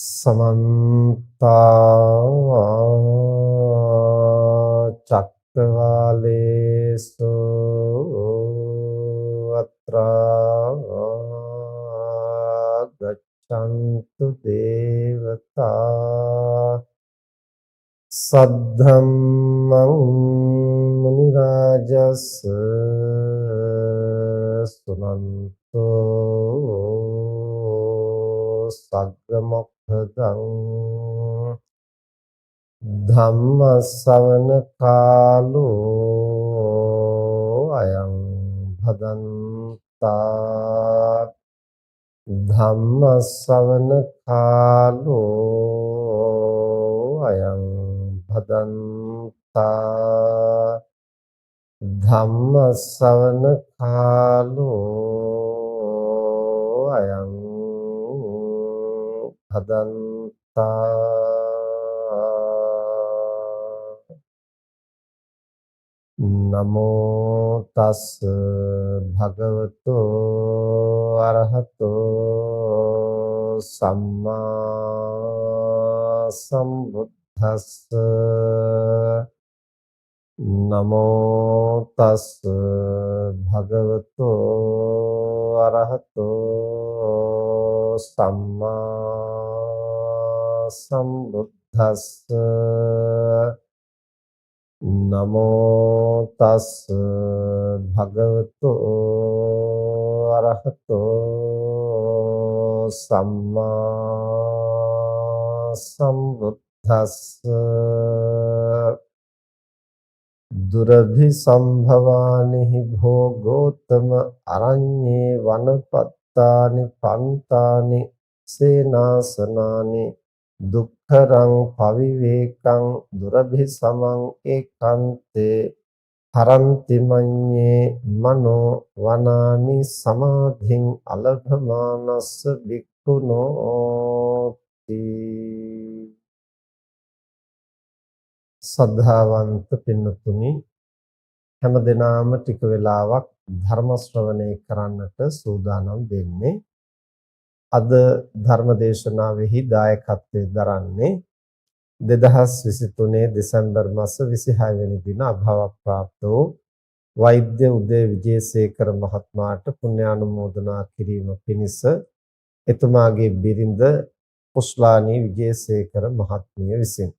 समन्ता चक्रवालेषु अत्रा गच्छन्तु देवता सद्धम्मं मुनिराजस् सुनन्तो सग्गमोक्खदं ධම්ම ශ්‍රවණ කාලෝ අයං භදන්තා ධම්ම ශ්‍රවණ කාලෝ අයං භදන්තා ධම්ම ශ්‍රවණ කාලෝ අයං භදන්තා නමෝ තස් භගවතු අරහතෝ සම්මා සම්බුද්දස්ස නමෝ තස් භගවතු අරහතෝ සම්මා සම්බුද්දස්ස නමෝ තස් භගවතු අරහතෝ සම්මා සම්බුද්දස්ස දුරභි සම්භවානිහි භෝගෝත්තම අරඤ්ඤේ වනපත්තානි පන්තානි සේනාසනානි දුක්ඛරං පවිවේකං දුරභි සමං ඒකාන්තේ හරන්ති මඤ්ඤේ මනෝ වනානි සමාධින් අලභමානස්ස භික්ඛුනෝති සද්ධාවන්ත පින්නතුනි හැමදෙනාම ටික වෙලාවක් ධර්ම ශ්‍රවණය කරන්නට සූදානම් වෙන්නේ අද ධර්ම දේශනාවෙහි දායකත්වයෙන් දරන්නේ 2023 දෙසැම්බර් මාස 26 වෙනි දින අභාව ප්‍රාප්ත වූ වෛද්‍ය උදේ විජේසේකර මහත්මයාට පුණ්‍යානුමෝදනා කිරීම පිණිස එතුමාගේ බිරිඳ කුස්ලානී විජේසේකර මහත්මිය විසින්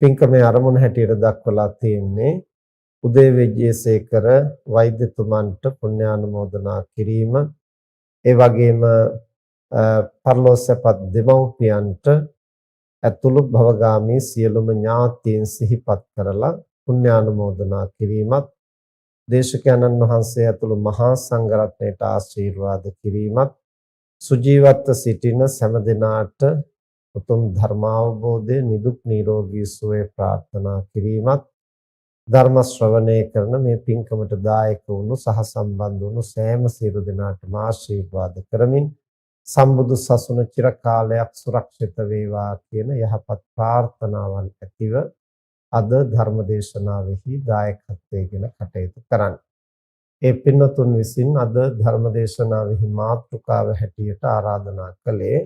පින්කමේ ආරමුණ හැටියට දක්වලා තියෙන්නේ උදේ විජේසේකර වෛද්‍යතුමන්ට පුණ්‍යානුමෝදනා කිරීම ඒ වගේම පරලෝසපත් දෙමව්පියන්ට ඇතුළු භවගාමී සියලුම ඥාතීන් සිහිපත් කරලා පුණ්‍යානුමෝදනා කිරීමත් දේශකයන්න් වහන්සේ ඇතුළු මහා සංඝරත්නයට ආශිර්වාද කිරීමත් සුජීවත්ව සිටින සෑම දිනාට උතුම් ධර්මාවබෝධය නිදුක් නිරෝගී සුවය ප්‍රාර්ථනා කිරීමත් ධර්ම ශ්‍රවණය කරන මේ පින්කමට දායක වුණු සහ සම්බන්ධ වුණු සෑම සියලු දෙනාටම ආශිර්වාද කරමින් සම්බුදු සසුන චිර කාලයක් සුරක්ෂිත වේවා කියන යහපත් ප්‍රාර්ථනාවන් ඇතිව අද ධර්ම දේශනාවෙහි දායකත්වයෙන් කටයුතු කරන්න. ඒ පින්වතුන් විසින් අද ධර්ම දේශනාවෙහි මාතෘකාව හැටියට ආරාධනා කළේ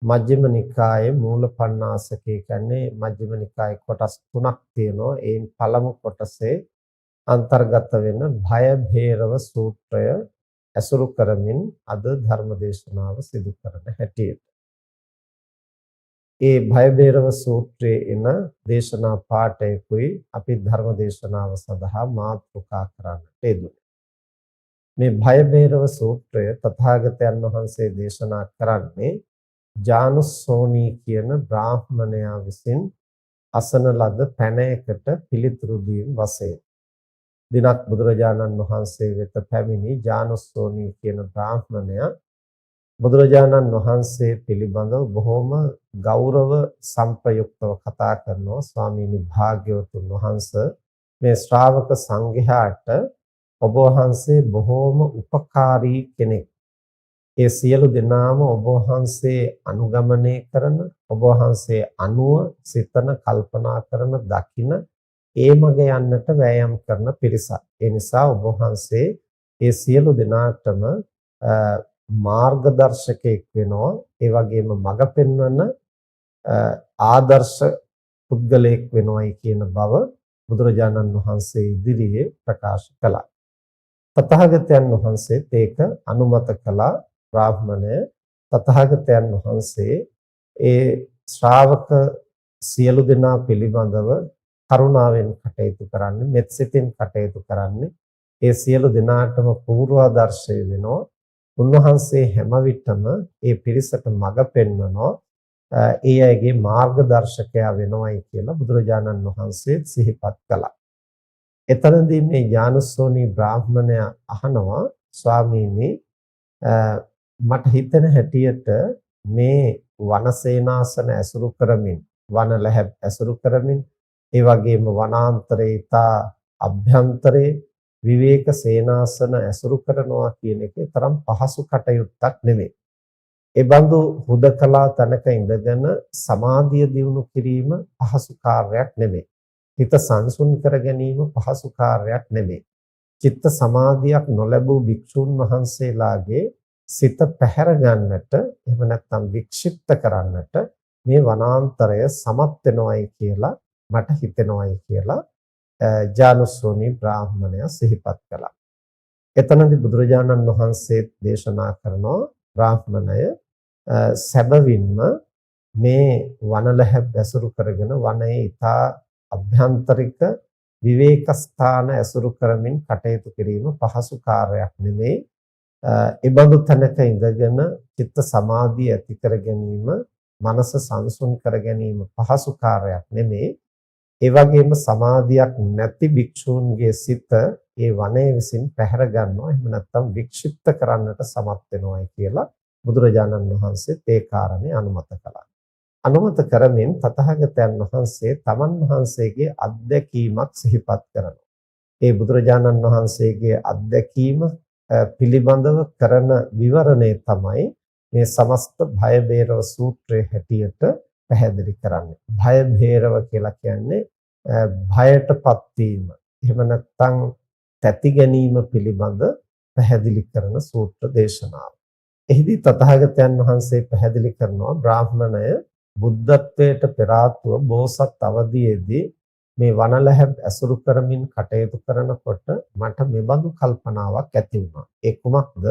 මජ්ක්‍ධිම නිකායේ මූල පණ්ණාසකේ කියන්නේ මජ්ක්‍ධිම නිකායේ කොටස් 3ක් තියෙනවා. ඒන් පළමු කොටසේ අන්තර්ගත වෙන භය භේරව සූත්‍රය ඇසුරු කරමින් අද ධර්ම දේශනාව සිදු කරන හැටියට. ඒ භය භේරව සූත්‍රයේ එන දේශනා පාඩයකුයි අපි ධර්ම දේශනාව සඳහා මාතෘකා කරන්නට යෙදුනේ. මේ භය භේරව සූත්‍රය තථාගතයන් වහන්සේ දේශනා කරන්නේ ජානුස්සෝනී කියන බ්‍රාහ්මණයා විසින් අසන ලද පැනයකට පිළිතුරු දීම වශයෙන් දිනක් බුදුරජාණන් වහන්සේ වෙත පැමිණි ජානුස්සෝනී කියන බ්‍රාහ්මණයා බුදුරජාණන් වහන්සේ පිළිබඳව බොහොම ගෞරව සම්ප්‍රයුක්තව කතා කරනවා. ස්වාමීනි භාග්‍යවතුන් වහන්සේ මේ ශ්‍රාවක සංඝයාට ඔබ වහන්සේ බොහොම උපකාරී කෙනෙක්. ඒ සියලු දෙනාම ඔබ වහන්සේ අනුගමනය කරන ඔබ වහන්සේ අනුව සිතන කල්පනා කරන දකින ඒ මග යන්නට වෑයම් කරන පිරිසක්. ඒ නිසා ඔබ වහන්සේ ඒ සියලු දෙනාටම මාර්ගදර්ශකයෙක් වෙනවා. ඒ වගේම මඟ පෙන්වන ආදර්ශ පුද්ගලයෙක් වෙනවයි කියන බව බුදුරජාණන් වහන්සේ ඉදිරියේ ප්‍රකාශ කළා. තථාගතයන් වහන්සේත් ඒක අනුමත කළා. බ්‍රාහ්මණය තථාගතයන් වහන්සේ ඒ ශ්‍රාවක සියලු දෙනා පිළිබඳව කරුණාවෙන් කටයුතු කරන්නේ, මෙත්සිතින් කටයුතු කරන්නේ, ඒ සියලු දෙනාටම පූර්වාදර්ශය වෙනවා. උන්වහන්සේ හැම විටම ඒ පිරිසට මඟ පෙන්වනවා. ඒ අයගේ මාර්ගදර්ශකයා වෙනවයි කියලා බුදුරජාණන් වහන්සේ සිහිපත් කළා. එතනදී මේ ඥානසෝනි බ්‍රාහ්මණයා අහනවා, ස්වාමීනි මට හිතෙන හැටියට මේ වනසේනාසන ඇසුරු කරමින්, වනලැහැබ් ඇසුරු කරමින්, ඒ වගේම වනාන්තරේ තා අභ්‍යන්තරේ විවේක සේනාසන ඇසුරු කරනවා කියන එක තරම් පහසු කටයුත්තක් නෙමෙයි. ඒ බඳු හුදකලා තැනක ඉඳගෙන සමාධිය දියුණු කිරීම පහසු කාර්යයක් නෙමෙයි. හිත සංසුන් කර ගැනීම පහසු කාර්යයක් නෙමෙයි. චිත්ත සමාධියක් නොලැබූ භික්ෂුන් වහන්සේලාගේ සිත පැහැර ගන්නට, එහෙම නැත්නම් වික්ෂිප්ත කරන්නට මේ වනාන්තරය සමත් වෙනවයි කියලා මට හිතෙනවයි කියලා ජානුස්සෝනි බ්‍රාහ්මණයා සිහිපත් කළා. එතනදී බුදුරජාණන් වහන්සේ දේශනා කරනවා, බ්‍රාහ්මණය සැබවින්ම මේ වනලැහැබ් ඇසුරු කරගෙන වනයේ ඊතා අභ්‍යන්තරික විවේක ස්ථාන ඇසුරු කරමින් කටයුතු කිරීම පහසු කාර්යයක් නෙමෙයි. ඒ බඳු තැනක ඉඳගෙන චිත්ත සමාධිය ඇති කර ගැනීම, මනස සංසුන් කර ගැනීම පහසු කාර්යයක් නෙමෙයි. ඒ වගේම සමාධියක් නැති භික්ෂූන්ගේ සිත ඒ වනයේ විසින් පැහැර ගන්නවා, එහෙම නැත්නම් වික්ෂිප්ත කරන්නට සමත් වෙනවායි කියලා බුදුරජාණන් වහන්සේ ඒ කාරණේ අනුමත කළා. අනුමත කරමින් තථාගතයන් වහන්සේ තමන් වහන්සේගේ අත්දැකීමක් සිහිපත් කරනවා. ඒ බුදුරජාණන් වහන්සේගේ අත්දැකීම පිළිබඳව කරන විවරණය තමයි මේ සමස්ත භය බේරව සූත්‍රයේ හැටියට පැහැදිලි කරන්නේ. භය බේරව කියලා කියන්නේ භයටපත් වීම, එහෙම නැත්නම් තැති ගැනීම පිළිබඳ පැහැදිලි කරන සූත්‍ර දේශනාව. එහිදී තථාගතයන් වහන්සේ පැහැදිලි කරනවා, බ්‍රාහ්මණය බුද්ධත්වයට පෙර ආතුව බෝසත් අවදීයේදී මේ වනලැහැබ් ඇසුරු කරමින් කටයුතු කරනකොට මට මෙබඳු කල්පනාවක් ඇති වුණා. ඒ කුමක්ද?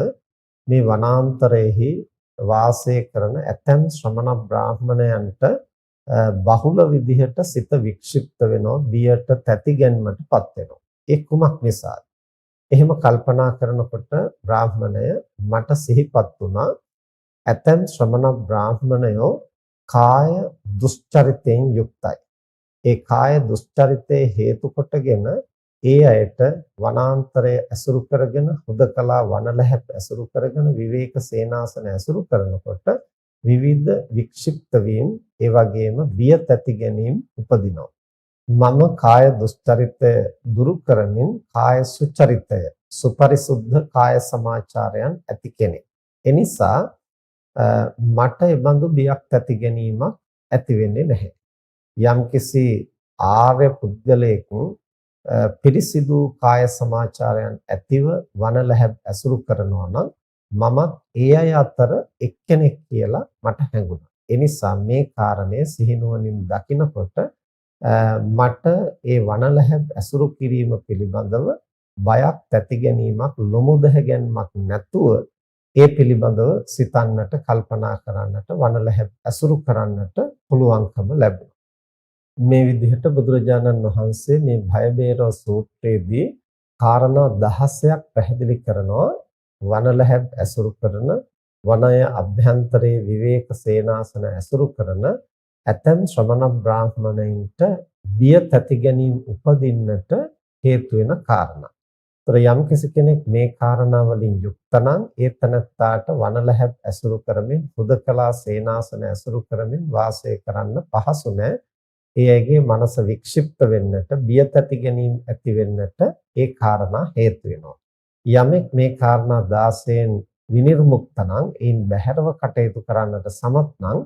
මේ වනාන්තරයේහි වාසය කරන ඇතැම් ශ්‍රමණ බ්‍රාහ්මණයන්ට බහුල විදිහට සිත වික්ෂිප්ත වෙනවා, බියට තැති ගැන්මටපත් වෙනවා. ඒ කුමක් නිසාද? එහෙම කල්පනා කරනකොට බ්‍රාහ්මණය මට සිහිපත් වුණා, ඇතැම් ශ්‍රමණ බ්‍රාහ්මණයෝ කාය දුස්චරිතයෙන් යුක්තයි. ඒ කාය දුස්චරිතයේ හේතු කොටගෙන ඒ අයට වනාන්තරය ඇසුරු කරගෙන, හුදකලා වනලැහැබ් ඇසුරු කරගෙන, විවේක සේනාසන ඇසුරු කරනකොට විවිධ වික්ෂිප්ත වීම, ඒ වගේම බිය තැති ගැනීම උපදිනවා. මම කාය දුස්චරිතය දුරු කරමින් කාය සුචරිතය, සුපරිසුද්ධ කාය සමාචාරයන් ඇති කෙනෙක්. එනිසා මට එබඳු බියක් ඇති ගැනීමක් ඇති වෙන්නේ නැහැ. යම්කිසි ආර්ය පුද්ගලයෙක් පිරිසිදු කාය සමාචාරයන් ඇතිව වනලැහැබ් ඇසුරු කරනවා නම් මමත් ඒ අය අතර එක්කෙනෙක් කියලා මට හැඟුණා. ඒ නිසා මේ කාරණය සිහිනුවණින් දකිනකොට මට ඒ වනලැහැබ් ඇසුරු කිරීම පිළිබඳව බයක් ඇති ගැනීමක්, ලොමුදහ ගැනීමක් නැතුව ඒ පිළිබඳව සිතන්නට, කල්පනා කරන්නට, වනලැහැබ් ඇසුරු කරන්නට පුළුවන්කම ලැබුණා. මේ විදිහට බුදුරජාණන් වහන්සේ මේ භය බේරව සූත්‍රයේදී කාරණා 16ක් පැහැදිලි කරනවා. වනලැහැබ් ඇසුරු කරන, වනය අභ්‍යන්තරයේ විවේක සේනාසන ඇසුරු කරන ඇතැම් ශ්‍රමණ බ්‍රාහ්මණයින්ට බිය තැති ගැනීම උපදින්නට හේතු වෙන කාරණා. ඒතර යම් කෙනෙක් මේ කාරණා වලින් යුක්ත නම් ඒ තනත්තාට වනලැහැබ් ඇසුරු කරමින්, හුදකලා සේනාසන ඇසුරු කරමින් වාසය කරන්න පහසු නැහැ. ඒ අයගේ මනස වික්ෂිප්ත වෙන්නට, බිය තැති ගැනීම ඇති වෙන්නට ඒ කාරණා හේතු වෙනවා. යමෙක් මේ කාරණා 16න් විනිර්මුක්ත නම්, ඒන් බැහැරව කටයුතු කරන්නට සමත් නම්,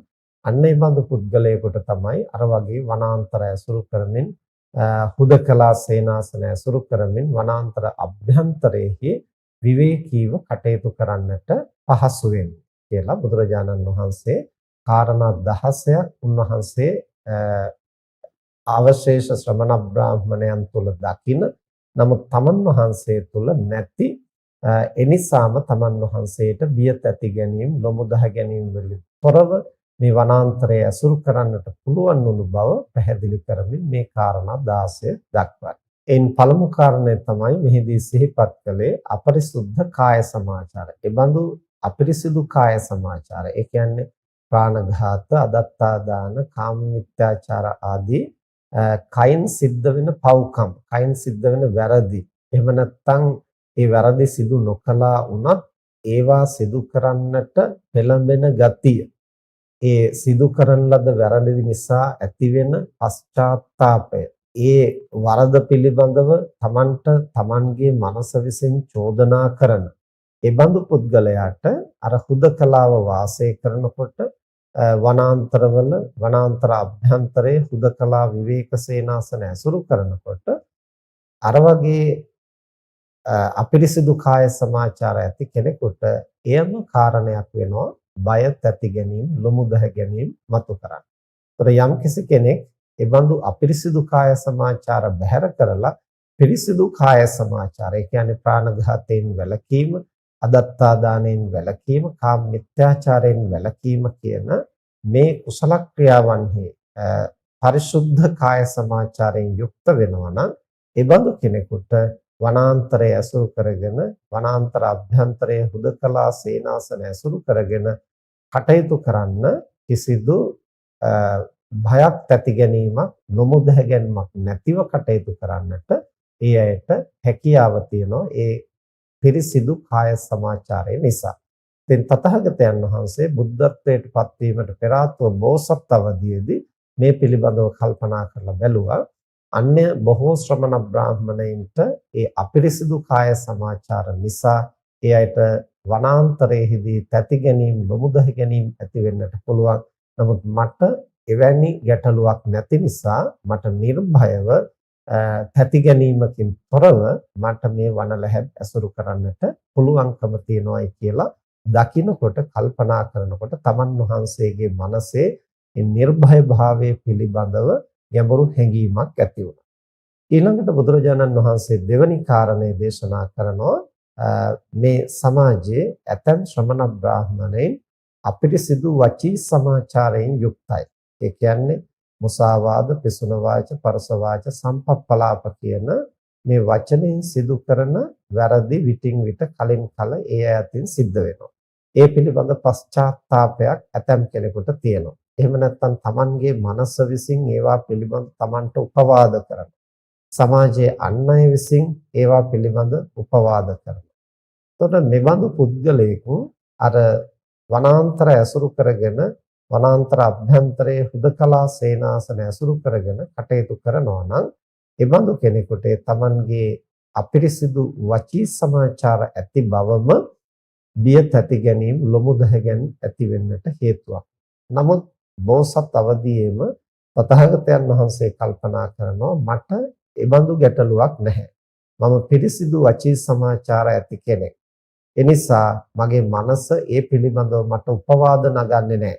අන්න ඒ බඳු පුද්ගලයෙකුට තමයි අර වගේ වනාන්තර ඇසුරු කරමින්, හුදකලා සේනාසන ඇසුරු කරමින් වනාන්තර අභ්‍යන්තරයේහි විවේකීව කටයුතු කරන්නට පහසු වෙන්නේ කියලා බුදුරජාණන් වහන්සේ කාරණා 16ක් උන්වහන්සේ අවශේෂ ශ්‍රමණ බ්‍රාහ්මණයන් තුල දකින නමුත් තමන් වහන්සේ තුල නැති එනිසාම තමන් වහන්සේට බිය තැති ගැනීම ලොමුදහ ගැනීම වලින් තොරව මේ වනාන්තරය ඇසුරු කරන්නට පුළුවන් වුණු බව පැහැදිලි කරමින් මේ කාරණා 16 දක්වයි. එයින් පළමු කාරණය තමයි මෙහිදී සිහිපත් කළේ අපරිසුද්ධ කාය සමාචාර. ඒ බඳු අපරිසිදු කාය සමාචාර. ඒ කියන්නේ ප්‍රාණඝාත, අදත්තාදාන, කාම මිත්‍යාචාර ආදී කයින් සිද්ධ වෙන පව්කම්, කයින් සිද්ධ වෙන වැරදි. එහෙම නැත්නම් ඒ වැරදි සිදු නොකළා වුණත් ඒවා සිදු කරන්නට පෙළඹෙන ගතිය. ඒ සිදු කරන ලද වැරදි නිසා ඇතිවෙන පශ්චාත්තාපය. ඒ වරද පිළිබඳව තමන්ගේ මනස විසින් චෝදනා කරන ඒ බඳු පුද්ගලයාට අර හුදකලාව වාසය කරනකොට වනාන්තරවල වනාන්තර අභ්‍යන්තරයේ හුදකලා විවේක සේනාසන ඇසුරු කරනකොට අර වගේ අපිරිසිදු කාය සමාචාර ඇති කෙනෙකුට එයම කාරණයක් වෙනවා බය තැති ගැනීම ලොමුදහ ගැනීම මතු කරන්න. ඒතර යම් කෙනෙක් ඒ බඳු අපිරිසිදු කාය සමාචාර බැහැර කරලා පිරිසිදු කාය සමාචාර, ඒ කියන්නේ ප්‍රාණඝාතයෙන් වැළකීම, අදත්තාදානයෙන් වැළකීම, කාම මිත්‍යාචාරයෙන් වැළකීම කියන මේ කුසල ක්‍රියාවන්හි පරිශුද්ධ කාය සමාචාරයෙන් යුක්ත වෙනවා නම් ඒ බඳු කෙනෙකුට වනාන්තරය ඇසුරු කරගෙන වනාන්තර අභ්‍යන්තරයේ හුදකලා සේනාසන ඇසුරු කරගෙන කටයුතු කරන්න කිසිදු භයක් ඇති ගැනීමක් නොමුදහ ගැනීමක් නැතිව කටයුතු කරන්නට ඒ අයට හැකියාව තියෙනවා ඒ පිරිසිදු කාය සමාචාරය නිසා. දැන් තථාගතයන් වහන්සේ බුද්ධත්වයට පත්වීමට පෙර ආත්ම බෝසත් අවදීදී මේ පිළිබඳව කල්පනා කරලා බැලුවා. අන්‍ය බොහෝ ශ්‍රමණ බ්‍රාහ්මණයින්ට ඒ අපිරිසිදු කාය සමාචාර නිසා ඒ අයට වනාන්තරයේදී තැති ගැනීම නොමුදහ ගැනීම ඇති වෙන්නට පුළුවන්. නමුත් මට එවැනි ගැටලුවක් නැති නිසා මට නිර්භයව තැති ගැනීමකින් තොරව මට මේ වනලැහැබ් ඇසුරු කරන්නට පුළුවන්කම තියෙනවායි කියලා දකින්නකොට කල්පනා කරනකොට තමන් වහන්සේගේ මනසේ මේ නිර්භය භාවයේ පිළිබඳව ගැඹුරු හැඟීමක් ඇති වුණා. ඊළඟට බුදුරජාණන් වහන්සේ දෙවැනි කාරණේ දේශනා කරනවා මේ සමාජයේ ඇතැම් ශ්‍රමණ බ්‍රාහ්මණයින් අපිරිසිදු වචී සමාචාරයෙන් යුක්තයි. ඒ කියන්නේ මුසාවාද, පිසුන වාච, පරස වාච, සම්පප්පලාප කියන මේ වචනෙන් සිදු කරන වැරදි විටින් විට කලින් කල ඒ අයතින් සිද්ධ වෙනවා. ඒ පිළිබඳ පශ්චාත්තාවපයක් ඇතැම් කෙනෙකුට තියෙනවා. එහෙම නැත්නම් Tamanගේ මනස විසින් ඒවා පිළිබඳ Tamanට උපවාද කරනවා. සමාජයේ අන් අය විසින් ඒවා පිළිබඳ උපවාද කරනවා. එතකොට මෙබඳු පුද්ගලයෙකු අර වනාන්තර ඇසුරු කරගෙන වනාන්තර අභ්‍යන්තරයේ හුදකලා සේනාසන ඇසුරු කරගෙන කටයුතු කරනවා නම් එබඳු කෙනෙකුට Tamanගේ අපිරිසිදු වචී සමාචාර ඇති බවම බිය තැති ගැනීම ලොමුදහ ගැනීම ඇති වෙන්නට හේතුවක්. නමුත් බෝසත් අවදීයේම තථාගතයන් වහන්සේ කල්පනා කරනවා මට එබඳු ගැටලුවක් නැහැ. මම පිරිසිදු වචී සමාචාර ඇති කෙනෙක්. එනිසා මගේ මනස ඒ පිළිබඳව මට උපවාද නගන්නේ නැහැ.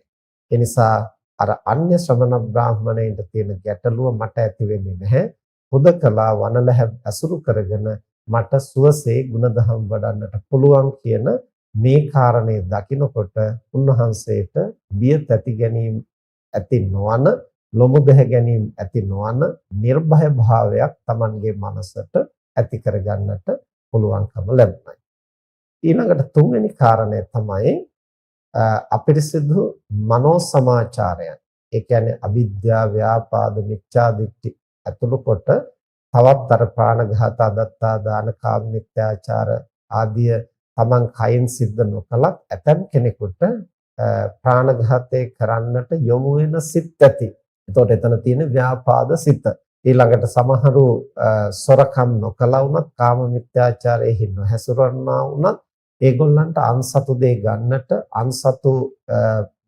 එනිසා අර අන්‍ය ශ්‍රමණ බ්‍රාහ්මණයින්ට තියෙන ගැටලුව මට ඇති වෙන්නේ නැහැ. හුදකලා වනලැහැබ් ඇසුරු කරගෙන මට සුවසේ ගුණධම් වඩන්නට පුළුවන් කියන මේ කාරණේ දකිනකොට උන්වහන්සේට බිය තැති ගැනීම ඇති නොවන ලොමුදහ ගැනීම ඇති නොවන නිර්භය භාවයක් Tamanගේ මනසට ඇති කරගන්නට පුළුවන්කම ලැබුණා. ඊළඟට තුන්වෙනි කාරණය තමයි අපිරිසිදු මනෝ සමාචාරයන්. ඒ කියන්නේ අවිද්‍යාව, ව්‍යාපාද, මිච්ඡා දිට්ඨි ඇතුළු කොට තවත් අර ප්‍රාණඝාත, අදත්තාදාන, කාම මිත්‍යාචාර ආදී තමන් කයින් සිද්ධ නොකලත් ඇතම් කෙනෙකුට ප්‍රාණඝාතය කරන්නට යොමු වෙන සිත් ඇති. එතකොට එතන තියෙන ව්‍යාපාද සිත. ඊළඟට සමහරු සොරකම් නොකලා වුණත් කාම මිත්‍යාචාරයේ නොහැසිරවන්නා වුණත් ඒගොල්ලන්ට අන්සතු දෙය ගන්නට අන්සතු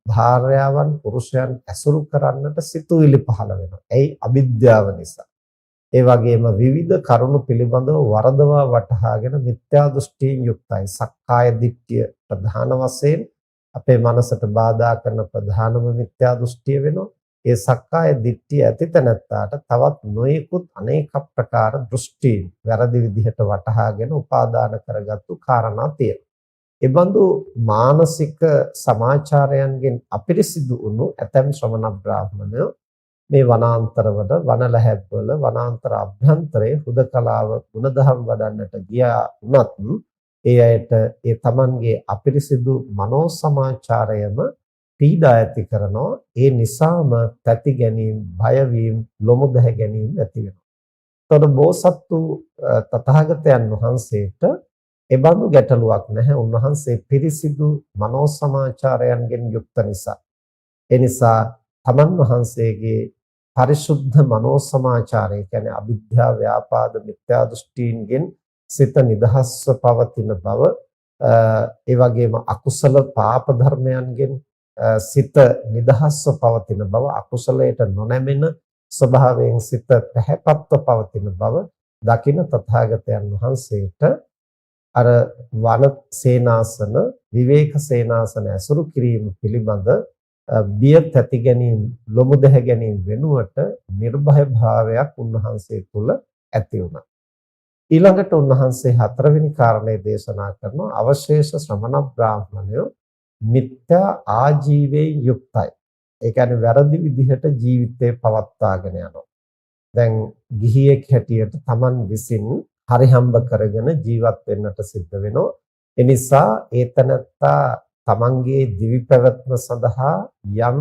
භාර්යාවන් පුරුෂයන් ඇසුරු කරන්නට සිතුවිලි පහළ වෙනවා. ඒයි අවිද්‍යාව නිසා. ඒ වගේම විවිධ කරුණු පිළිබඳව වරදවා වටහාගෙන මිත්‍යා දෘෂ්ටියෙන් යුක්තයි. සක්කාය දිට්ඨිය ප්‍රධාන වශයෙන් අපේ මනසට බාධා කරන ප්‍රධානම මිත්‍යා දෘෂ්ටිය වෙනවා. ඒ සක්කාය දිට්ඨිය ඇති තැනැත්තාට තවත් නොයෙකුත් අනේක ප්‍රකාර දෘෂ්ටි වැරදි විදිහට වටහාගෙන උපාදාන කරගත්තු කාරණා තියෙනවා. එබඳු මානසික සමාචාරයන්ගෙන් අපිරිසිදු වුණු ඇතැම් ශ්‍රමණ බ්‍රාහ්මණයෝ මේ වනාන්තරවල වනලැහැබ්වල වනාන්තර අභ්‍යන්තරයේ හුදකලාව ගුණධම් වඩන්නට ගියා වුණත් ඒ අයට ඒ තමන්ගේ අපිරිසිදු මනෝ සමාචාරයම පීඩා ඇති කරනවා. ඒ නිසාම තැති ගැනීම, බය වීම, ලොමු දැහ ගැනීම ඇති වෙනවා. එතකොට බෝසත්තු තථාගතයන් වහන්සේට එබඳු ගැටලුවක් නැහැ. උන්වහන්සේ පිරිසිදු මනෝ සමාචාරයන්ගෙන් යුක්ත නිසා. ඒ නිසා තමන් වහන්සේගේ පරිශුද්ධ මනෝ සමාචාරය කියන්නේ අවිද්‍යාව, ව්‍යාපාද, මිත්‍යා දෘෂ්ටීන්ගෙන් සිත නිදහස්ව පවතින බව, ඒ වගේම අකුසල පාප ධර්මයන්ගෙන් සිත නිදහස්ව පවතින බව, අකුසලයට නොනැමෙන ස්වභාවයෙන් සිත පැහැපත්ව පවතින බව දකින තථාගතයන් වහන්සේට අර වන සේනාසන, විවේක සේනාසන ඇසුරු කිරීම පිළිබඳ බිය තැති ගැනීම, ලොමු දැහ ගැනීම වෙනුවට නිර්භය භාවයක් උන්වහන්සේ තුල ඇති වුණා. ඊළඟට උන්වහන්සේ හතරවෙනි කාරණේ දේශනා කරනවා අවශේෂ ශ්‍රමණ බ්‍රාහ්මණයෝ මිත්‍යා ආජීවයෙන් යුක්තයි. ඒ කියන්නේ වැරදි විදිහට ජීවිතේ පවත්වාගෙන යනවා. දැන් ගිහියෙක් හැටියට Taman විසින් හරි හම්බ කරගෙන ජීවත් වෙන්නට සිද්ධ වෙනවා. ඒ නිසා ඒතනත්තා තමන්ගේ දිවි පැවැත්ම සඳහා යම්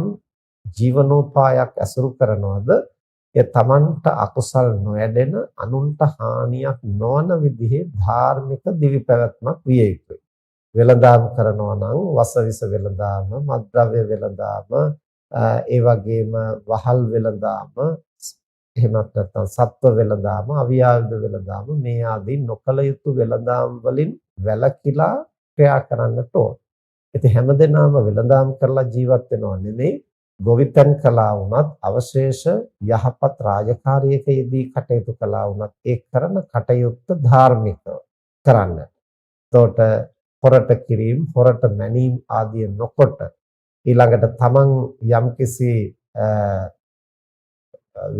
ජීවනෝපායක් ඇසුරු කරනවද ඒ තමන්ට අකුසල් නොයැඩෙන, අනුන්ට හානියක් නොවන විදිහේ ධාර්මික දිවි පැවැත්මක් විය යුතුයි. වෙළඳාම් කරනවා නම් වසවිස වෙළඳාම, මත්ද්‍රව්‍ය වෙළඳාම, ඒ වගේම වහල් වෙළඳාම, එහෙමත් නැත්නම් සත්ව වෙළඳාම, අවියාවිද වෙළඳාම, මේ ආදී නොකල යුතු වෙළඳාම් වලින් වැළකීලා ක්‍රියා කරන්නට ඕන. ඉතින් හැමදෙනාම වෙළඳාම් කරලා ජීවත් වෙනව නෙමෙයි, ගොවිතැන් කළා වුණත්, අවශේෂ යහපත් රාජකාරියක යෙදී කටයුතු කළා වුණත් ඒ කරන කටයුත්ත ධාර්මිකව කරන්න. එතකොට හොරට කිරීම, හොරට මැනීම ආදිය නොකොට ඊළඟට තමන් යම්කිසි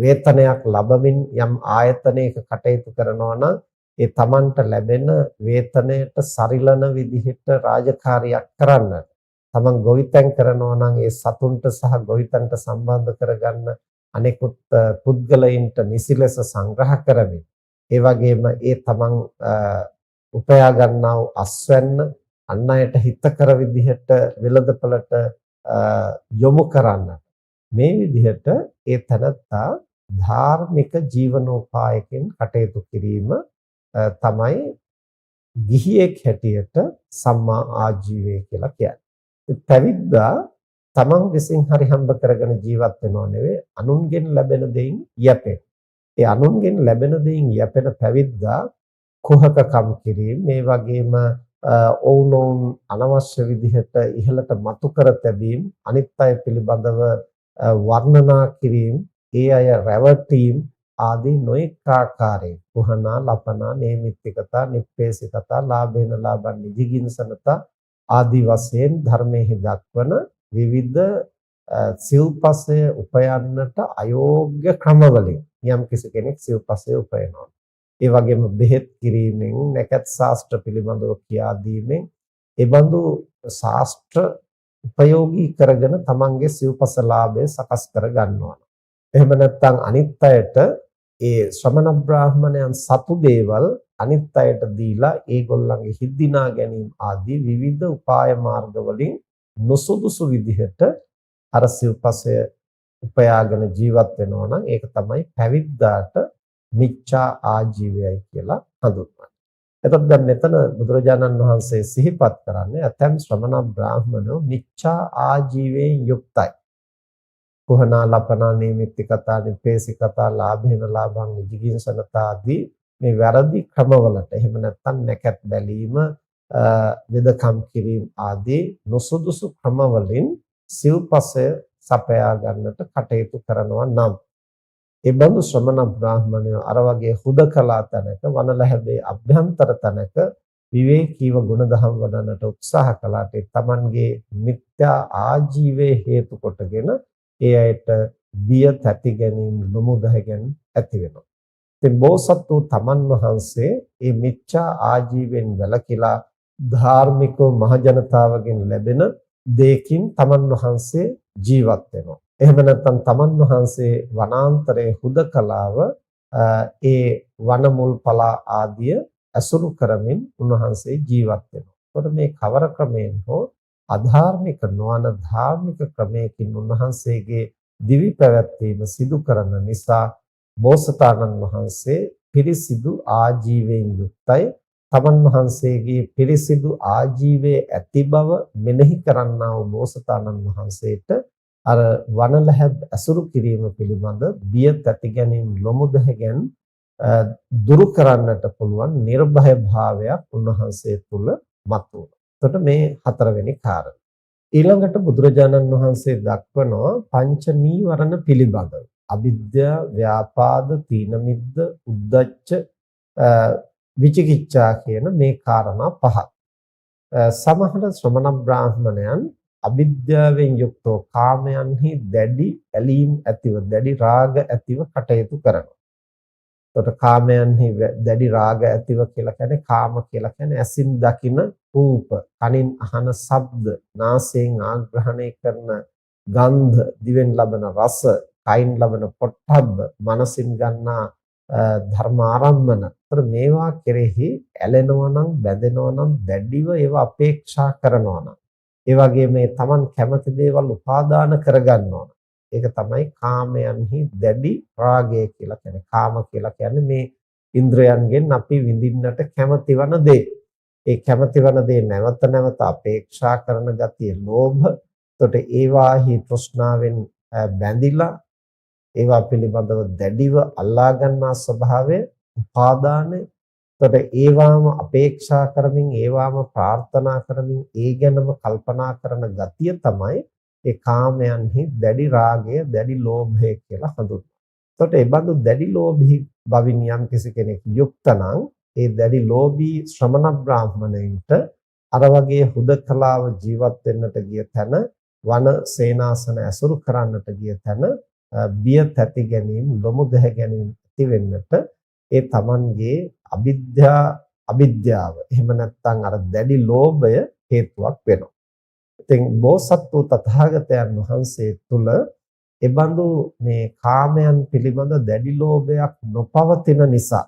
වේතනයක් ලබමින් යම් ආයතනයක කටයුතු කරනවා නම් ඒ තමන්ට ලැබෙන වේතනයට සරිලන විදිහට රාජකාරියක් කරන්න. තමන් ගොවිතැන් කරනවා නම් ඒ සතුන්ට සහ ගොවිතැන්ට සම්බන්ධ කරගන්න අනෙකුත් පුද්ගලයින්ට නිසි ලෙස සංග්‍රහ කරමින්, ඒ වගේම ඒ තමන් උපයා ගන්නා වූ අස්වැන්න අන් අයට හිතකර විදිහට වෙළඳපළට යොමු කරන්න. මේ විදිහට ඒ තනත්තා ධාර්මික ජීවනෝපායකින් කටයුතු කිරීම තමයි ගිහියෙක් හැටියට සම්මා ආජීවය කියලා කියන්නේ. පැවිද්දා තමන් විසින් හරි හම්බ කරගෙන ජීවත් වෙනව නෙවෙයි, අනුන්ගෙන් ලැබෙන දෙයින් යැපෙන. ඒ අනුන්ගෙන් ලැබෙන දෙයින් යැපෙන පැවිද්දා කුහකකම් කිරීම, මේ වගේම ඔවුනොවුන් අනවශ්‍ය විදිහට ඉහළට මතු කර තැබීම, අනිත් අය පිළිබඳව වර්ණනා කිරීම, ඒ අය රැවටීම් ආදී නොඑක ආකාරයෙන් කුහනා, ලපනා, නේමිත්තිකතා, නිප්පේසිකතා, ලාභේන ලාභං නිජිගින්සනතා ආදී වශයෙන් ධර්මයේ දක්වන විවිධ සිව්පසය උපයන්නට අයෝග්‍ය ක්‍රමවලින් යම් කෙනෙක් සිව්පසය උපයනවා. ඒ වගේම බෙහෙත් කිරීමෙන්, නැකත් ශාස්ත්‍ර පිළිබඳව කියා දීමෙන් ඒ බඳු ශාස්ත්‍ර උපයෝගී කරගෙන තමන්ගේ සිව්පස ලාභය සකස් කර ගන්නවා. එහෙම නැත්නම් අනිත් අයට ඒ ශ්‍රමණ බ්‍රාහ්මණයන් සතු දේවල් අනිත් අයට දීලා ඒගොල්ලන්ගේ හිත් දිනා ගැනීම ආදී විවිධ උපාය මාර්ග වලින් නොසුදුසු විදිහට අර සිව්පසය උපයාගෙන ජීවත් වෙනවා නම් ඒක තමයි පැවිද්දාට මිච්ඡා ආජීවයයි කියලා හඳුන්වන්නේ. එතකොට දැන් මෙතන බුදුරජාණන් වහන්සේ සිහිපත් කරන්නේ ඇතැම් ශ්‍රමණ බ්‍රාහ්මණෝ මිච්ඡා ආජීවයෙන් යුක්තයි. කුහනා, ලපනා, නීමිත්තිකතා, නිපේසිකතා, ලාභේන ලාභං නිජිගින්සනතා ආදී මේ වැරදි ක්‍රමවලට, එහෙම නැත්නම් නැකත් බැලීම, වෙදකම් කිරීම ආදී නොසුදුසු ක්‍රමවලින් සිව්පසය සපයා ගන්නට කටයුතු කරනවා නම් ඒ බඳු ශ්‍රමණ බ්‍රාහ්මණයෝ අර වගේ හුදකලා තැනක වනලැහැබේ අභ්‍යන්තර තැනක විවේකීව ගුණධම් වඩන්නට උත්සාහ කළාට තමන්ගේ මිත්‍යා ආජීවයේ හේතු කොටගෙන ඒ අයට බිය තැති ගැනීම නොමුදහ ගැනීම ඇති වෙනවා. ඉතින් බෝසත් වූ තමන් වහන්සේ මේ මිත්‍යා ආජීවයෙන් වැළකීලා ධාර්මිකව මහ ජනතාවගෙන් ලැබෙන දෙයකින් තමන් වහන්සේ ජීවත් වෙනවා. එහෙම නැත්නම් තමන් වහන්සේ වනාන්තරයේ හුදකලාව ඒ වනමුල් පලා ආදිය අසුරු කරමින් උන්වහන්සේ ජීවත් වෙනවා. එතකොට මේ කවර ක්‍රමයෙන් හෝ අධාර්මික නොවන ධාර්මික ක්‍රමයකින් උන්වහන්සේගේ දිවි පැවැත්වීම සිදු කරන නිසා බෝසතාණන් වහන්සේ පිරිසිදු ආජීවයෙන් යුක්තයි. තමන් වහන්සේගේ පිරිසිදු ආජීවයේ ඇති බව මෙනෙහි කරන්නා වූ බෝසතාණන් වහන්සේට අර වනලැහැබ් ඇසුරු කිරීම පිළිබඳ බිය තැති ගැනීම නොමුදහගෙන දුරු කරන්නට පුළුවන් නිර්භය භාවයක් උන්වහන්සේ තුල මතුවුණා. එතකොට මේ හතරවෙනි කාරණය. ඊළඟට බුදුරජාණන් වහන්සේ දක්වනවා පංච නීවරණ පිළිබඳව. අවිද්‍යා, ව්‍යාපාද, තීන මිද්ද, උද්ධච්ච, විචිකිච්ඡා කියන මේ කාරණා පහ. සමහර ශ්‍රමණ බ්‍රාහ්මණයන් අවිද්‍යාවෙන් යුක්තව කාමයන්හි දැඩි ඇලීම් ඇතිව, දැඩි රාග ඇතිව කටයුතු කරනවා. එතකොට කාමයන්හි දැඩි රාග ඇතිව කියලා කියන්නේ කාම කියලා කියන්නේ ඇසින් දකින රූප, කනින් අහන ශබ්ද, නාසයෙන් ආග්‍රහණය කරන ගන්ධ, දිවෙන් ලබන රස, කයින් ලබන පොට්ටබ්බ, මනසින් ගන්නා ධර්ම ආරම්මන. ඒතර මේවා කෙරෙහි ඇලෙනවා නම්, බැඳෙනවා නම්, දැඩිව ඒවා අපේක්ෂා කරනවා නම්, ඒ වගේ මේ Taman කැමති දේවල් උපාදාන කරගන්නවා. ඒක තමයි කාමයන්හි දැඩි රාගය කියලා කියන්නේ. කාම කියලා කියන්නේ මේ ඉන්ද්‍රයන්ගෙන් අපි විඳින්නට කැමති වන දේ. ඒ කැමති වන දේ නැවත නැවත අපේක්ෂා කරන ගතිය ලෝභ. එතකොට ඒවාහි තෘෂ්ණාවෙන් බැඳිලා ඒවා පිළිබඳව දැඩිව අල්ලා ගන්නා ස්වභාවය උපාදානය. එතකොට ඒවාම අපේක්ෂා කරමින් ඒවාම ප්‍රාර්ථනා කරමින් ඒ ගැනම කල්පනා කරන ගතිය තමයි ඒ කාමයන්හි දැඩි රාගය, දැඩි ලෝභය කියලා හඳුන්වනවා. එතකොට ඒ බඳු දැඩි ලෝභී බවින් යම් කෙනෙක් යුක්ත නම් ඒ දැඩි ලෝභී ශ්‍රමණ බ්‍රාහ්මණයින්ට අර වගේ හුදකලාව ජීවත් වෙන්නට ගිය තැන, වන සේනාසන ඇසුරු කරන්නට ගිය තැන බිය තැති ගැනීම, ලොමුදහ ගැනීම ඇති වෙන්නට ඒ Tamanගේ අවිද්‍යාව එහෙම නැත්නම් අර දැඩි ලෝභය හේතුවක් වෙනවා. ඉතින් බෝසත් වූ තථාගතයන් වහන්සේ තුල එබඳු මේ කාමයන් පිළිබඳ දැඩි ලෝභයක් නොපවතින නිසා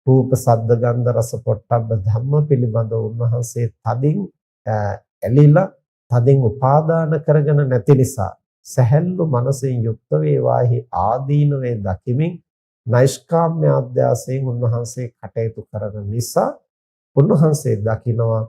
රූප, ශබ්ද, ගන්ධ, රස, පොට්ටබ්බ ධම්ම පිළිබඳ උන්වහන්සේ තදින් ඇලිලා තදින් උපාදාන කරගෙන නැති නිසා සැහැල්ලු මනසින් යුක්ත වේවාහි ආදීනවේ දකිමින් නෛෂ්කාම්‍ය අධ්‍යාසයෙන් උන්වහන්සේ කටයුතු කරන නිසා උන්වහන්සේ දකිනවා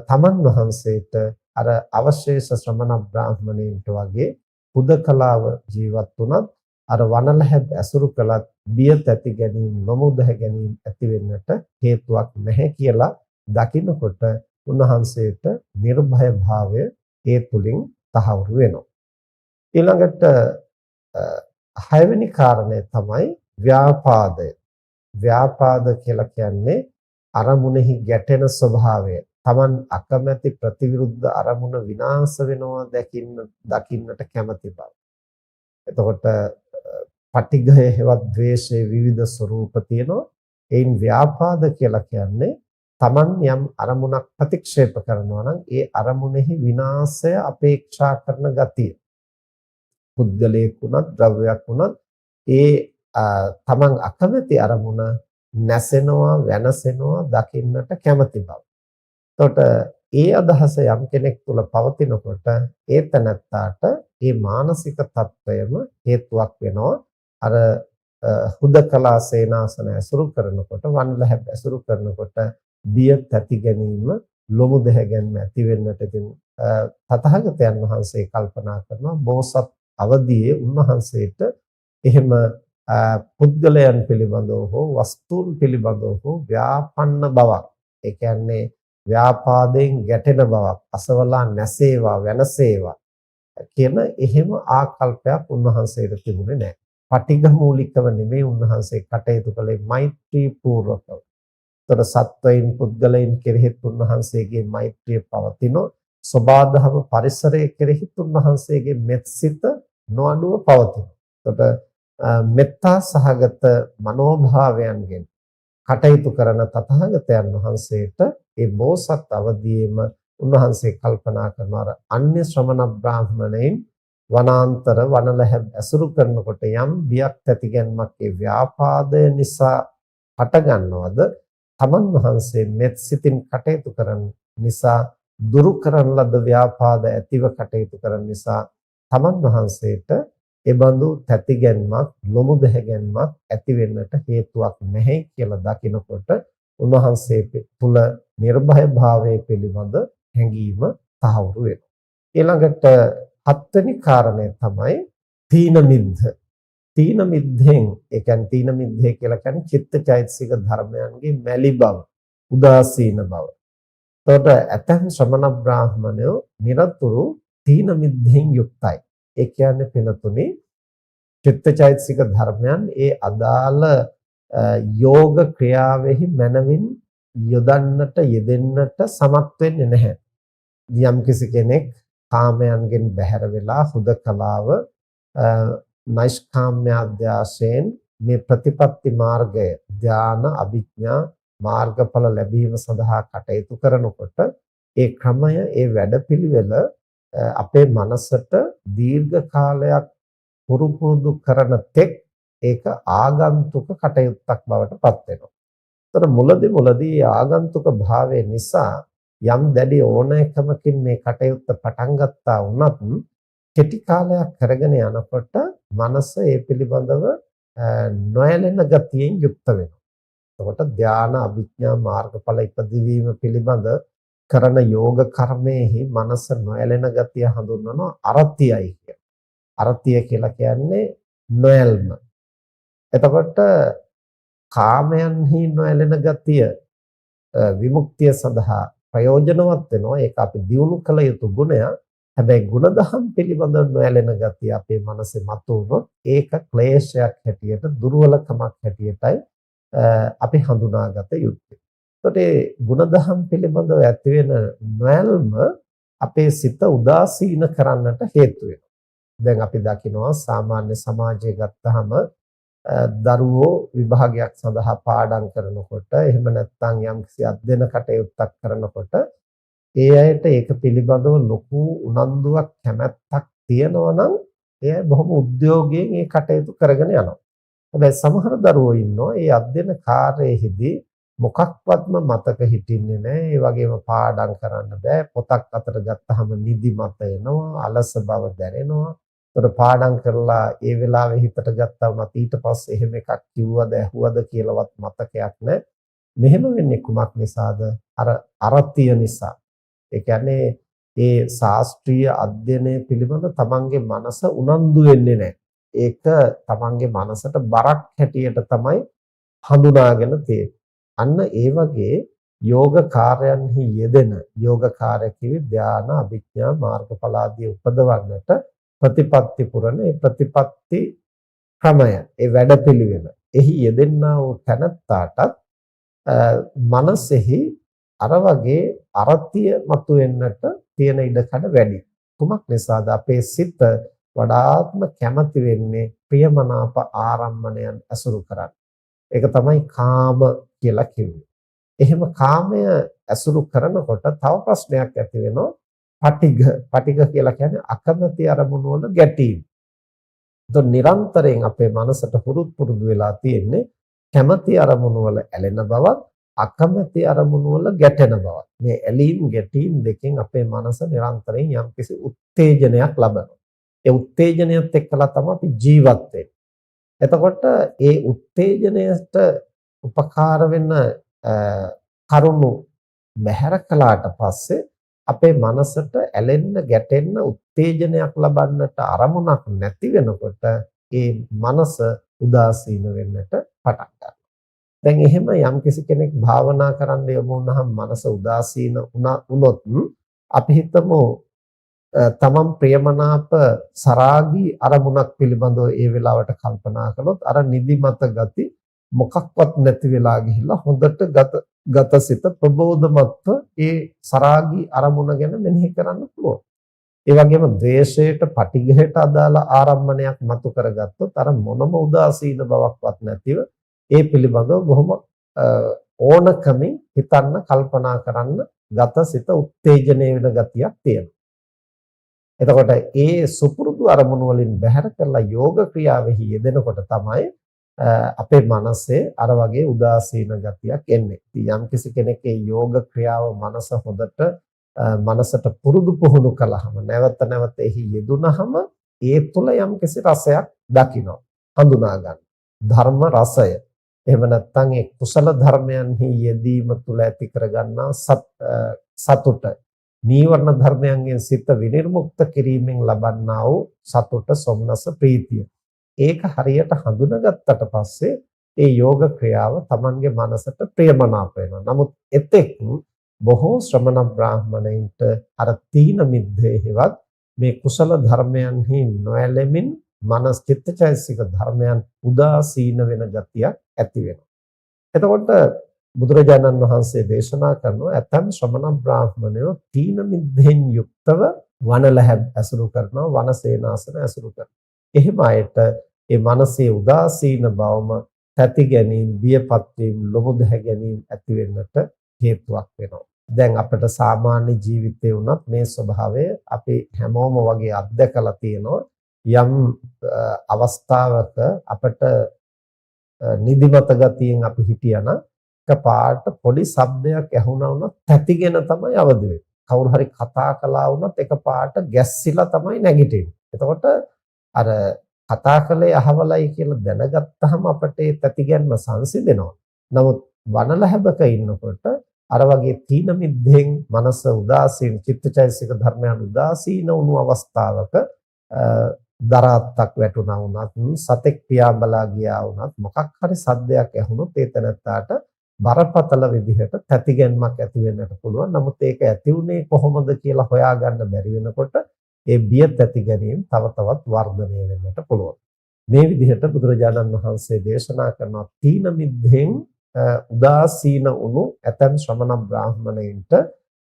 තමන් වහන්සේට අර අවශේෂ ශ්‍රමණ බ්‍රාහ්මණයින්ට වගේ හුදකලාව ජීවත් වුණත් අර වනලැහැබ් ඇසුරු කළත් බිය තැති ගැනීම, නොමුදහ ගැනීම ඇති වෙන්නට හේතුවක් නැහැ කියලා දකිනකොට උන්වහන්සේට නිර්භය භාවය ඒ තුලින් තහවුරු වෙනවා. ඊළඟට හයවෙනි කාරණය තමයි ව්‍යාපාදය. ව්‍යාපාද කියලා කියන්නේ අරමුණෙහි ගැටෙන ස්වභාවය. Taman අකමැති ප්‍රතිවිරුද්ධ අරමුණ විනාශ වෙනවා දකින්නට කැමැති බව. එතකොට පටිඝය හෙවත් ද්වේෂයේ විවිධ ස්වરૂප තියෙනවා. ඒන් ව්‍යාපාද කියලා කියන්නේ Taman යම් අරමුණක් ප්‍රතික්ෂේප කරනවා නම් ඒ අරමුණෙහි විනාශය අපේක්ෂා කරන ගතිය. පුද්ගලයෙක් වුණත්, ද්‍රව්‍යයක් වුණත් ඒ Taman අකමැති අරමුණ නැසෙනවා, වෙනසෙනවා දකින්නට කැමැති බව. එතකොට ඒ අදහස යම් කෙනෙක් තුළ පවතිනකොට ඒ තනත්තාට ඒ මානසික තත්වයම හේතුවක් වෙනවා. අර හුදකලා සේනාසන ඇසුරු කරනකොට, වනලැහැබ් ඇසුරු කරනකොට බිය තැති ගැනීම, ලොමුදහ ගැනීම ඇති වෙන්නට ඉතින් තථාගතයන් වහන්සේ කල්පනා කරනවා බෝසත් අවදියේ උන්වහන්සේට එහෙම පුද්ගලයන් පිළිබඳව හෝ වස්තුන් පිළිබඳව හෝ ව්‍යාපන්න බවක්, ඒ කියන්නේ ව්‍යාපාදයෙන් ගැටෙන බවක්, අසවලා නැසේවා, වෙනසේවා කියන එහෙම ආකල්පයක් උන්වහන්සේට තිබුණේ නැහැ. පටිඝ මූලිකව නෙමෙයි උන්වහන්සේ කටයුතු කළේ මෛත්‍රී පූර්වකව. තොර සත්වයින් පුද්ගලයන් කෙරෙහිත් උන්වහන්සේගේ මෛත්‍රිය පවතිනෝ සබාධම පරිසරයේ කෙරෙහිත් උන්වහන්සේගේ මෙත්සිත නොඅඩුව පවතිනවා. එතකොට මෙත්තා සහගත මනෝභාවයන්ගෙන් කටයුතු කරන තථාගතයන් වහන්සේට ඒ බෝසත් අවදීම උන්වහන්සේ කල්පනා කරනවා අන්‍ය ශ්‍රමණ බ්‍රාහ්මණයින් වනාන්තර වනලැහැබ් ඇසුරු කරනකොට යම් බියක් ඇතිගැන්මක් ඒ ව්‍යාපාදය නිසා හටගන්නවද තමන් වහන්සේ මෙත් සිතින් කටයුතු කරන නිසා දුරු කරන ලද ව්‍යාපාද ඇතිව කටයුතු කරන නිසා තමන් වහන්සේට එබඳු තැතිගැන්මක් ලොමුදැහැගැන්මක් ඇති වෙන්නට හේතුවක් නැහැ කියලා දකිනකොට උන්වහන්සේ තුල නිර්භය භාවයේ පිළිබඳ හැඟීම තහවුරු වෙනවා. ඊළඟට හත්වෙනි කාරණය තමයි තීන මිද්ධ. තීන මිද්ධෙන් ඒ කියන්නේ තීන මිද්ධය කියලා කියන්නේ චිත්තචෛතසික ධර්මයන්ගේ මැලි බව, උදාසීන බව. එතකොට ඇතැම් ශ්‍රමණ බ්‍රාහ්මණයෝ නිරතුරු තීන මිද්ධෙන් යුක්තයි. ඒ කියන්නේ පිනතුනි චිත්තචෛතසික ධර්මයන් ඒ අදාළ යෝග ක්‍රියාවෙහි මනවින් යොදන්නට යෙදෙන්නට සමත් වෙන්නේ නැහැ. යම්කිසි කෙනෙක් කාමයන්ගෙන් බැහැර වෙලා හුදකලාව නෛෂ්කාම්‍ය අධ්‍යාසයෙන් මේ ප්‍රතිපත්ති මාර්ගය ධාන අභිඥා මාර්ගඵල ලැබීම සඳහා කටයුතු කරනකොට ඒ ක්‍රමය ඒ වැඩපිළිවෙල අපේ මනසට දීර්ඝ කාලයක් පුරුදු කරන තෙක් ඒක ආගන්තුක කටයුත්තක් බවට පත් වෙනවා. ඒතර මුලදී ආගන්තුක භාවය නිසා යම් දැඩි ඕනෑකමකින් මේ කටයුත්ත පටන් ගත්තා වුණත් කෙටි කාලයක් කරගෙන යනකොට මනස ඒ පිළිබඳව නොයැලෙන ගතියෙන් යුක්ත වෙනවා. එතකොට ධාන අභිඥා මාර්ගඵල ඉපදවීම පිළිබඳ කරන යෝග කර්මයේහි මනස නොයැලෙන ගතිය හඳුන්වනවා අරතියයි කියලා. අරතිය කියලා කියන්නේ නොයැල්ම. එතකොට කාමයන්හි නොයැලෙන ගතිය විමුක්තිය සඳහා ප්‍රයෝජනවත් වෙනවා. ඒක අපි දියුණු කළ යුතු ගුණයක්. හැබැයි ගුණධම් පිළිබඳව නොයැලෙන ගතිය අපේ මනසේ මතුවුනොත් ඒක ක්ලේශයක් හැටියට දුර්වලකමක් හැටියටයි අපි හඳුනාගත යුත්තේ. එතකොට මේ ගුණධම් පිළිබඳව ඇති වෙන නොයැල්ම අපේ සිත උදාසීන කරන්නට හේතු වෙනවා. දැන් අපි දකිනවා සාමාන්‍ය සමාජයේ ගත්තහම දරුවෝ විභාගයක් සඳහා පාඩම් කරනකොට එහෙම නැත්නම් යම්කිසි අධ්‍යයන කටයුත්තක් කරනකොට ඒ අයට ඒක පිළිබඳව ලොකු උනන්දුවක් කැමැත්තක් තියෙනවා නම් එය බොහොම උද්‍යෝගයෙන් ඒ කටයුතු කරගෙන යනවා. හැබැයි සමහර දරුවෝ ඉන්නවා ඒ අධ්‍යයන කාර්යයේදී මොකක්වත්ම මතක හිටින්නේ නැහැ. ඒ වගේම පාඩම් කරන්න බෑ. පොතක් අතට ගත්තාම නිදි මත එනවා, අලස බව දැනෙනවා. ඒතර පාඩම් කරලා ඒ වෙලාවේ හිතට ගත්තාම ඊට පස්සේ එහෙම එකක් කිව්වද ඇහුවද කියලාවත් මතකයක් නැහැ. මෙහෙම වෙන්නේ කුමක් නිසාද? අර අරතිය නිසා. ඒ කියන්නේ ඒ ශාස්ත්‍රීය අධ්‍යයනය පිළිබඳ තමන්ගේ මනස උනන්දු වෙන්නේ නැහැ. ඒක තමන්ගේ මනසට බරක් හැටියට තමයි හඳුනාගෙන තියෙන්නේ. අන්න ඒ වගේ යෝග කාර්යයන්හි යෙදෙන යෝග කාර්ය කිවි ධාන අභිඥා මාර්ගඵල ආදී උපදවන්නට ප්‍රතිපත්ති පුරන ඒ ප්‍රතිපත්ති ක්‍රමය ඒ වැඩපිළිවෙල එහි යෙදෙන්නා වූ තැනත්තාටත් මනසෙහි අර වගේ අරතිය මතුවෙන්නට තියෙන ඉඩකඩ වැඩි. කුමක් නිසාද අපේ සිත වඩාත්ම කැමති වෙන්නේ ප්‍රියමනාප ආරම්මණයන් ඇසුරු කරන්න. ඒක තමයි කාම කියලා කිව්වේ. එහෙම කාමය ඇසුරු කරනකොට තව ප්‍රශ්නයක් ඇති වෙනවා. පටිඝ කියලා කියන්නේ අකමැති අරමුණු වල ගැටීම. ඒතො නිරන්තරයෙන් අපේ මනසට පුරුදු වෙලා තියෙන්නේ කැමැති අරමුණු වල ඇලෙන බවත් අකමැති අරමුණු වල ගැටෙන බවත්. මේ ඇලීම් ගැටීම් දෙකෙන් අපේ මනස නිරන්තරයෙන් යම්කිසි උත්තේජනයක් ලබනවා. ඒ උත්තේජනයත් එක්කලා තමයි අපි ජීවත් වෙන්නේ. එතකොට ඒ උත්තේජනයට උපකාර වෙන කරුණු බැහැර කළාට පස්සේ අපේ මනසට ඇලෙන්න ගැටෙන්න උත්තේජනයක් ලබන්නට අරමුණක් නැති වෙනකොට ඒ මනස උදාසීන වෙන්නට පටන් ගන්නවා. දැන් එහෙම යම්කිසි කෙනෙක් භාවනා කරන්න යමු වුණාම මනස උදාසීන වුණොත් අපි හිතමු තමන් ප්‍රියමනාප සරාගී අරමුණක් පිළිබඳව ඒ වෙලාවට කල්පනා කළොත් අර නිදිමත ගති මොකක්වත් නැති වෙලා ගිහිල්ලා හොඳට ගතසිත ප්‍රබෝධමත්ව ඒ සරාගී අරමුණ ගැන මෙනෙහි කරන්න පුළුවන්. ඒ වගේම ද්වේෂයට, පටිඝයට අදාළ ආරම්මණයක් මතු කරගත්තොත් අර මොනම උදාසීන බවක්වත් නැතිව ඒ පිළිබඳව බොහොම ඕනකමින් හිතන්න, කල්පනා කරන්න ගතසිත උත්තේජනය වෙන ගතියක් තියෙනවා. එතකොට ඒ සුපුරුදු අරමුණු වලින් බැහැර කරලා යෝග ක්‍රියාවෙහි යෙදෙනකොට තමයි අපේ මනසේ අර වගේ උදාසීන ගතියක් එන්නේ. ඉතින් යම්කිසි කෙනෙක් ඒ යෝග ක්‍රියාව මනස හොඳට මනසට පුරුදු පුහුණු කළාම නැවත නැවත එහි යෙදුනහම ඒ තුළ යම්කිසි රසයක් දකිනවා, හඳුනා ගන්න. ධර්ම රසය. එහෙම නැත්නම් ඒ කුසල ධර්මයන්හි යෙදීම තුළ ඇති කරගන්නා සතුට, නීවරණ ධර්මයන්ගෙන් සිත විනිර්මුක්ත කිරීමෙන් ලබන්නා වූ සතුට, සොම්නස, ප්‍රීතිය. ඒක හරියට හඳුනාගත්තට පස්සේ ඒ යෝග ක්‍රියාව Tamanගේ මනසට ප්‍රියමනාප වෙනවා. නමුත් එතෙක් බොහෝ ශ්‍රමණ බ්‍රාහමණයින්ට අර තීන මිද්දේහිවත් මේ කුසල ධර්මයන්හි නොඇලෙමින් මනස් චිත්තචෛතසික ධර්මයන් උදාසීන වෙන ගතියක් ඇති වෙනවා. එතකොට බුදුරජාණන් වහන්සේ දේශනා කරනවා ඇතම් ශ්‍රමණ බ්‍රාහමණයෝ තීන මිද්දෙන් යුක්තව වනලැහැබ් ඇසුරු කරනවා, වනසේනාසන ඇසුරු කරනවා. එහෙම අයට ඒ මනසේ උදාසීන බවම තැති ගැනීම, බියපත් වීම, ලොමුදහ ගැනීම ඇති වෙන්නට හේතුවක් වෙනවා. දැන් අපිට සාමාන්‍ය ජීවිතේ වුණත් මේ ස්වභාවය අපි හැමෝම වගේ අත්දැකලා තියෙනවා. යම් අවස්ථාවක අපිට නිදිමත ගතියෙන් අපි හිටියනම් එකපාරට පොඩි ශබ්දයක් ඇහුණා වුණත් තැතිගෙන තමයි අවදි වෙන්නේ. කවුරු හරි කතා කළා වුණත් එකපාරට ගැස්සිලා තමයි නැගිටින්නේ. එතකොට අර කතා කළේ අහවලයි කියලා දැනගත්තාම අපිට ඒ තැතිගැන්ම සංසිඳෙනවා. නමුත් වනලැහැබක ඉන්නකොට අර වගේ තීන මිද්දෙන් මනස උදාසීන, චිත්තචෛතසික ධර්මයන් උදාසීන වුණු අවස්ථාවක දරාත්තක් වැටුණා වුණත්, සතෙක් පියාඹලා ගියා වුණත්, මොකක් හරි සද්දයක් ඇහුනොත් ඒ තැනත්තාට බරපතල විදිහට තැතිගැන්මක් ඇති වෙන්නට පුළුවන්. නමුත් ඒක ඇති වුණේ කොහොමද කියලා හොයාගන්න බැරි වෙනකොට ඒ බිය තැති ගැනීම තව තවත් වර්ධනය වෙන්නට පුළුවන්. මේ විදිහට බුදුරජාණන් වහන්සේ දේශනා කරන තීන මිද්දෙන් උදාසීන වුණු ඇතන් ශ්‍රමණ බ්‍රාහමණයින්ට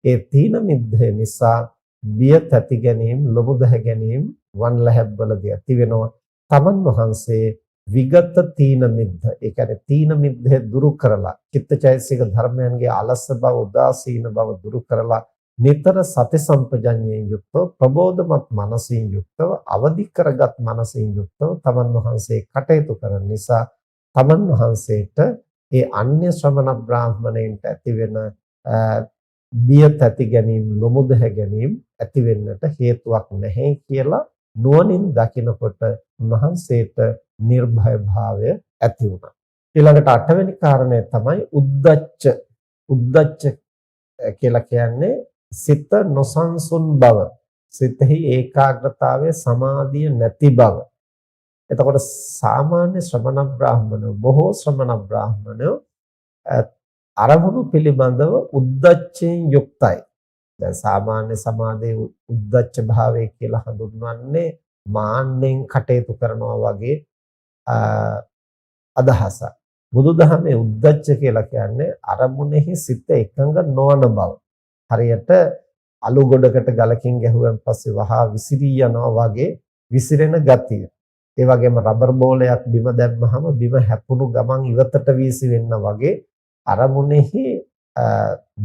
ඒ තීන මිද්ද නිසා බිය තැති ගැනීම, ලොමුදහ ගැනීම වන්ලැහැබ්වලදී ඇති වෙනවා. තමන් වහන්සේ විගත තීන මිද්ද, ඒ කියන්නේ තීන මිද්ද දුරු කරලා, චිත්තචෛතසික ධර්මයන්ගේ අලස බව, උදාසීන බව දුරු කරලා නිතර සති සම්පජඤ්ඤයෙන් යුක්තව, ප්‍රබෝධමත් මනසින් යුක්තව, අවදි කරගත් මනසින් යුක්තව තමන් වහන්සේ කටයුතු කරන නිසා තමන් වහන්සේට ඒ අන්‍ය ශ්‍රමණ බ්‍රාහමණයින්ට ඇති වෙන බිය තැති ගැනීම, ලොමුදහ ගැනීම ඇති වෙන්නට හේතුවක් නැහැ කියලා නුවණින් දකිනකොට උන්වහන්සේට නිර්භය භාවය ඇති වුණා. ඊළඟට 8 වෙනි කාරණය තමයි උද්දච්ච. උද්දච්ච කියලා කියන්නේ සිත නොසන්සුන් බව, සිතෙහි ඒකාග්‍රතාවය, සමාධිය නැති බව. එතකොට සාමාන්‍ය ශ්‍රමණ බ්‍රාහමණයෝ, බොහෝ ශ්‍රමණ බ්‍රාහමණයෝ අරමුණු පිළිබඳව උද්දච්චයෙන් යුක්තයි. දැන් සාමාන්‍ය සමාධියේ උද්දච්ච භාවය කියලා හඳුන්වන්නේ මාන්නෙන් කටයුතු කරනවා වගේ අදහසක්. බුදුදහමේ උද්දච්ච කියලා කියන්නේ අරමුණෙහි සිත එකඟ නොවන බව. හරියට අලු ගොඩකට ගලකින් ගැහුවන් පස්සේ වහා විසිරී යනවා වගේ විසිරෙන ගතිය. ඒ වගේම රබර් බෝලයක් බිම දැම්මහම බිම හැපුණු ගමන් ඉවතට වීසි වෙන්න වගේ අරමුණෙහි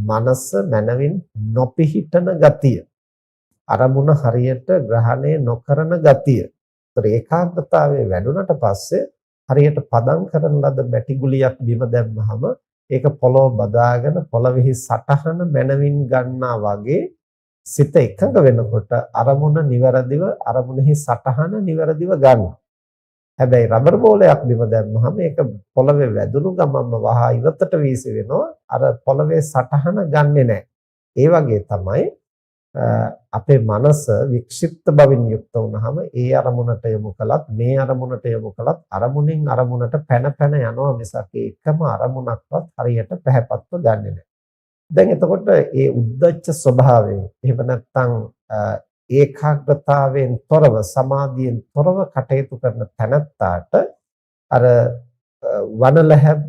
මනස මනවින් නොපිහිටන ගතිය. අරමුණ හරියට ග්‍රහණය නොකරන ගතිය. ඒතර ඒකාග්‍රතාවයේ වැඩුණට පස්සේ හරියට පදම් කරන ලද මැටි ගුලියක් බිම දැම්මහම ඒක පොළොව බදාගෙන පොළොවේහි සටහන මනවින් ගන්නා වගේ සිත එකඟ වෙනකොට අරමුණ නිවැරදිව, අරමුණෙහි සටහන නිවැරදිව ගන්නවා. හැබැයි රබර් බෝලයක් බිම දැම්මහම ඒක පොළවේ වැදුණු ගමන්ම වහා ඉවතට වීසි වෙනවා. අර පොළවේ සටහන ගන්නෙ නැහැ. ඒ වගේ තමයි අපේ මනස වික්ෂිප්ත බවින් යුක්ත වුනහම ඒ අරමුණට යොමු කළත්, මේ අරමුණට යොමු කළත් අරමුණෙන් අරමුණට පැන පැන යනවා මිසක් ඒකම අරමුණක්වත් හරියට පැහැපත්ව ගන්නෙ නැහැ. දැන් එතකොට ඒ උද්දච්ච ස්වභාවය, එහෙම නැත්නම් ඒකාග්‍රතාවයෙන් තොරව සමාධියෙන් තොරව කටයුතු කරන තැනැත්තාට අර වනලැහැබ්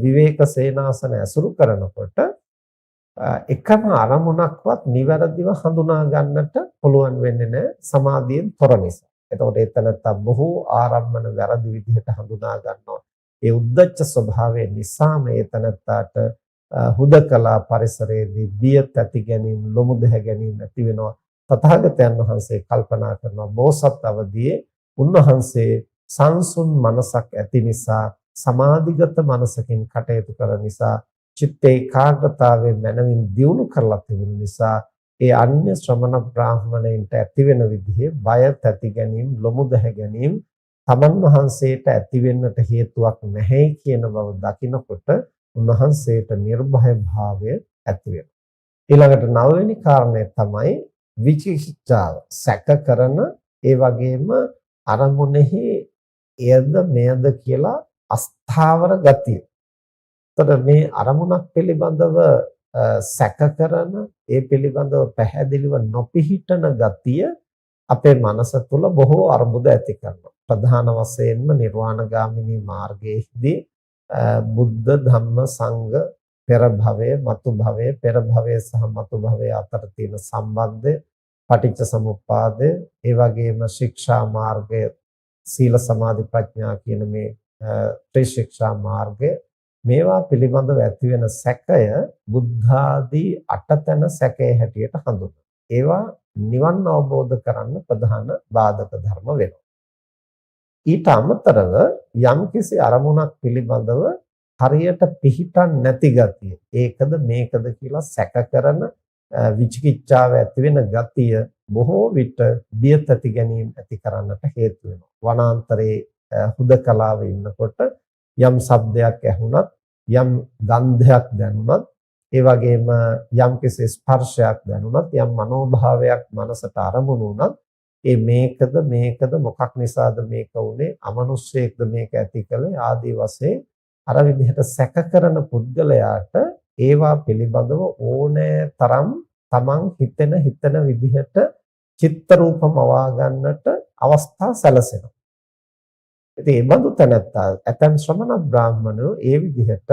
විවේක සේනාසන ඇසුරු කරනකොට එකම අරමුණක්වත් නිවැරදිව හඳුනා ගන්නට පුළුවන් වෙන්නේ නැහැ සමාධියෙන් තොර නිසා. එතකොට එතනත් බොහෝ ආරම්මන වැරදි විදිහට හඳුනා ගන්නවා. ඒ උද්දච්ච ස්වභාවය නිසා මේ තනත්තාට හුදකලා පරිසරයේදී බිය තැති ගැනීම, ලොමු දෙහ ගැනීම ඇති වෙනවා. තථාගතයන් වහන්සේ කල්පනා කරනවා බෝසත් අවදියේ උන්වහන්සේ සංසුන් මනසක් ඇති නිසා, සමාධිගත මනසකින් කටයුතු කරන නිසා, චිත්ත ඒකාග්‍රතාවයේ මනමින් දියුණු කරලා තිබෙන නිසා ඒ අන්‍ය ශ්‍රමණ බ්‍රාහමණයින්ට ඇති වෙන විදිහේ බය තැති ගැනීම, ලොමු දැහ ගැනීම තමන් වහන්සේට ඇති වෙන්නට හේතුවක් නැහැ කියන බව දකිනකොට උන්වහන්සේට නිර්භය භාවය ඇති වෙනවා. ඊළඟට නවවෙනි කාරණය තමයි විචිකිච්ඡාව. සැක කරන, ඒ වගේම අරමුණෙහි එයද මෙයද කියලා අස්ථාවර ගතිය. එතකොට මේ අරමුණක් පිළිබඳව සැක කරන, ඒ පිළිබඳව පැහැදිලිව නොපිහිටන ගතිය අපේ මනස තුළ බොහෝ අර්බුද ඇති කරනවා. ප්‍රධාන වශයෙන්ම නිර්වාණගාමිනී මාර්ගයේදී බුද්ධ ධම්ම සංඝ පෙර භවයේ, මතු භවයේ, පෙර භවයේ සහ මතු භවයේ අතර තියෙන සම්බන්ධය, පටිච්ච සමුප්පාදය, ඒ වගේම ශික්ෂා මාර්ගය, සීල සමාධි ප්‍රඥා කියන මේ ත්‍රිශික්ෂා මාර්ගය, මේවා පිළිබඳව ඇති වෙන සැකය බුද්ධාදී අටතන සැකයේ හැටියට හඳුන්වනවා. ඒවා නිවන් අවබෝධ කරන්න ප්‍රධාන බාධක ධර්ම වෙනවා. ඊට අමතරව යම්කිසි අරමුණක් පිළිබඳව හරියට පිහිටන් නැති ගතිය, ඒකද මේකද කියලා සැක කරන, විචිකිච්ඡාව ඇති වෙන ගතිය බොහෝ විට බිය තැති ගැනීම ඇති කරන්නට හේතු වෙනවා. වනාන්තරයේ හුදකලාවේ ඉන්නකොට යම් ශබ්දයක් ඇහුණත්, යම් ගන්ධයක් දැනුණත්, ඒ වගේම යම් කිසි ස්පර්ශයක් දැනුණත්, යම් මනෝභාවයක් මනසට අරමුණු වුණත්, ඒ මේකද මොකක් නිසාද මේක උනේ, අමනුෂ්‍යයෙක්ද මේක ඇති කළේ ආදී වශයෙන් අර විදිහට සැක කරන පුද්ගලයාට ඒවා පිළිබඳව ඕනෑ තරම් තමන් හිතන විදිහට චිත්ත රූපම වා ගන්නට අවස්ථා සැලසෙනවා. ඉතින් මේ බඳු තැනත්තා ඇතන් ශ්‍රමණ බ්‍රාහ්මණයෝ ඒ විදිහට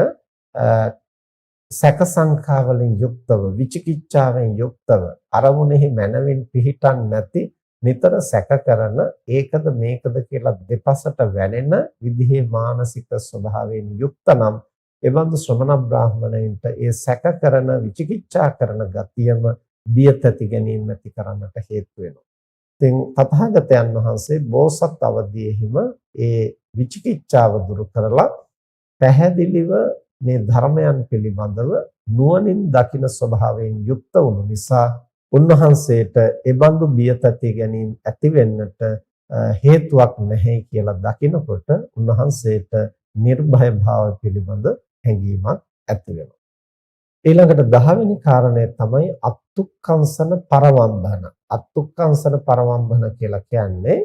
සැක සංකා වලින් යුක්තව, විචිකිච්ඡාවෙන් යුක්තව, අරමුණෙහි මනවින් පිහිටන් නැති, නිතර සැක කරන, ඒකද මේකද කියලා දෙපසට වැනෙන විදිහේ මානසික ස්වභාවයෙන් යුක්ත නම් ඒ බඳු ශ්‍රමණ බ්‍රාහ්මණයින්ට ඒ සැක කරන, විචිකිච්ඡා කරන ගතියම බිය තැති ගැනීම ඇති කරන්නට හේතු වෙනවා. ඉතින් තථාගතයන් වහන්සේ බෝසත් අවදීෙහිම ඒ විචිකිච්ඡාව දුරු කරලා පැහැදිලිව මේ ධර්මයන් පිළිබඳව නුවණින් දකින ස්වභාවයෙන් යුක්ත වුණු නිසා උන්වහන්සේට එබඳු බිය තැති ගැනීම ඇති වෙන්නට හේතුවක් නැහැ කියලා දකිනකොට උන්වහන්සේට නිර්භය භාවය පිළිබඳ හැඟීමක් ඇති වෙනවා. ඊළඟට 10 වෙනි කාරණය තමයි අත්තුක්කංශන පරවම්බන. අත්තුක්කංශන පරවම්බන කියලා කියන්නේ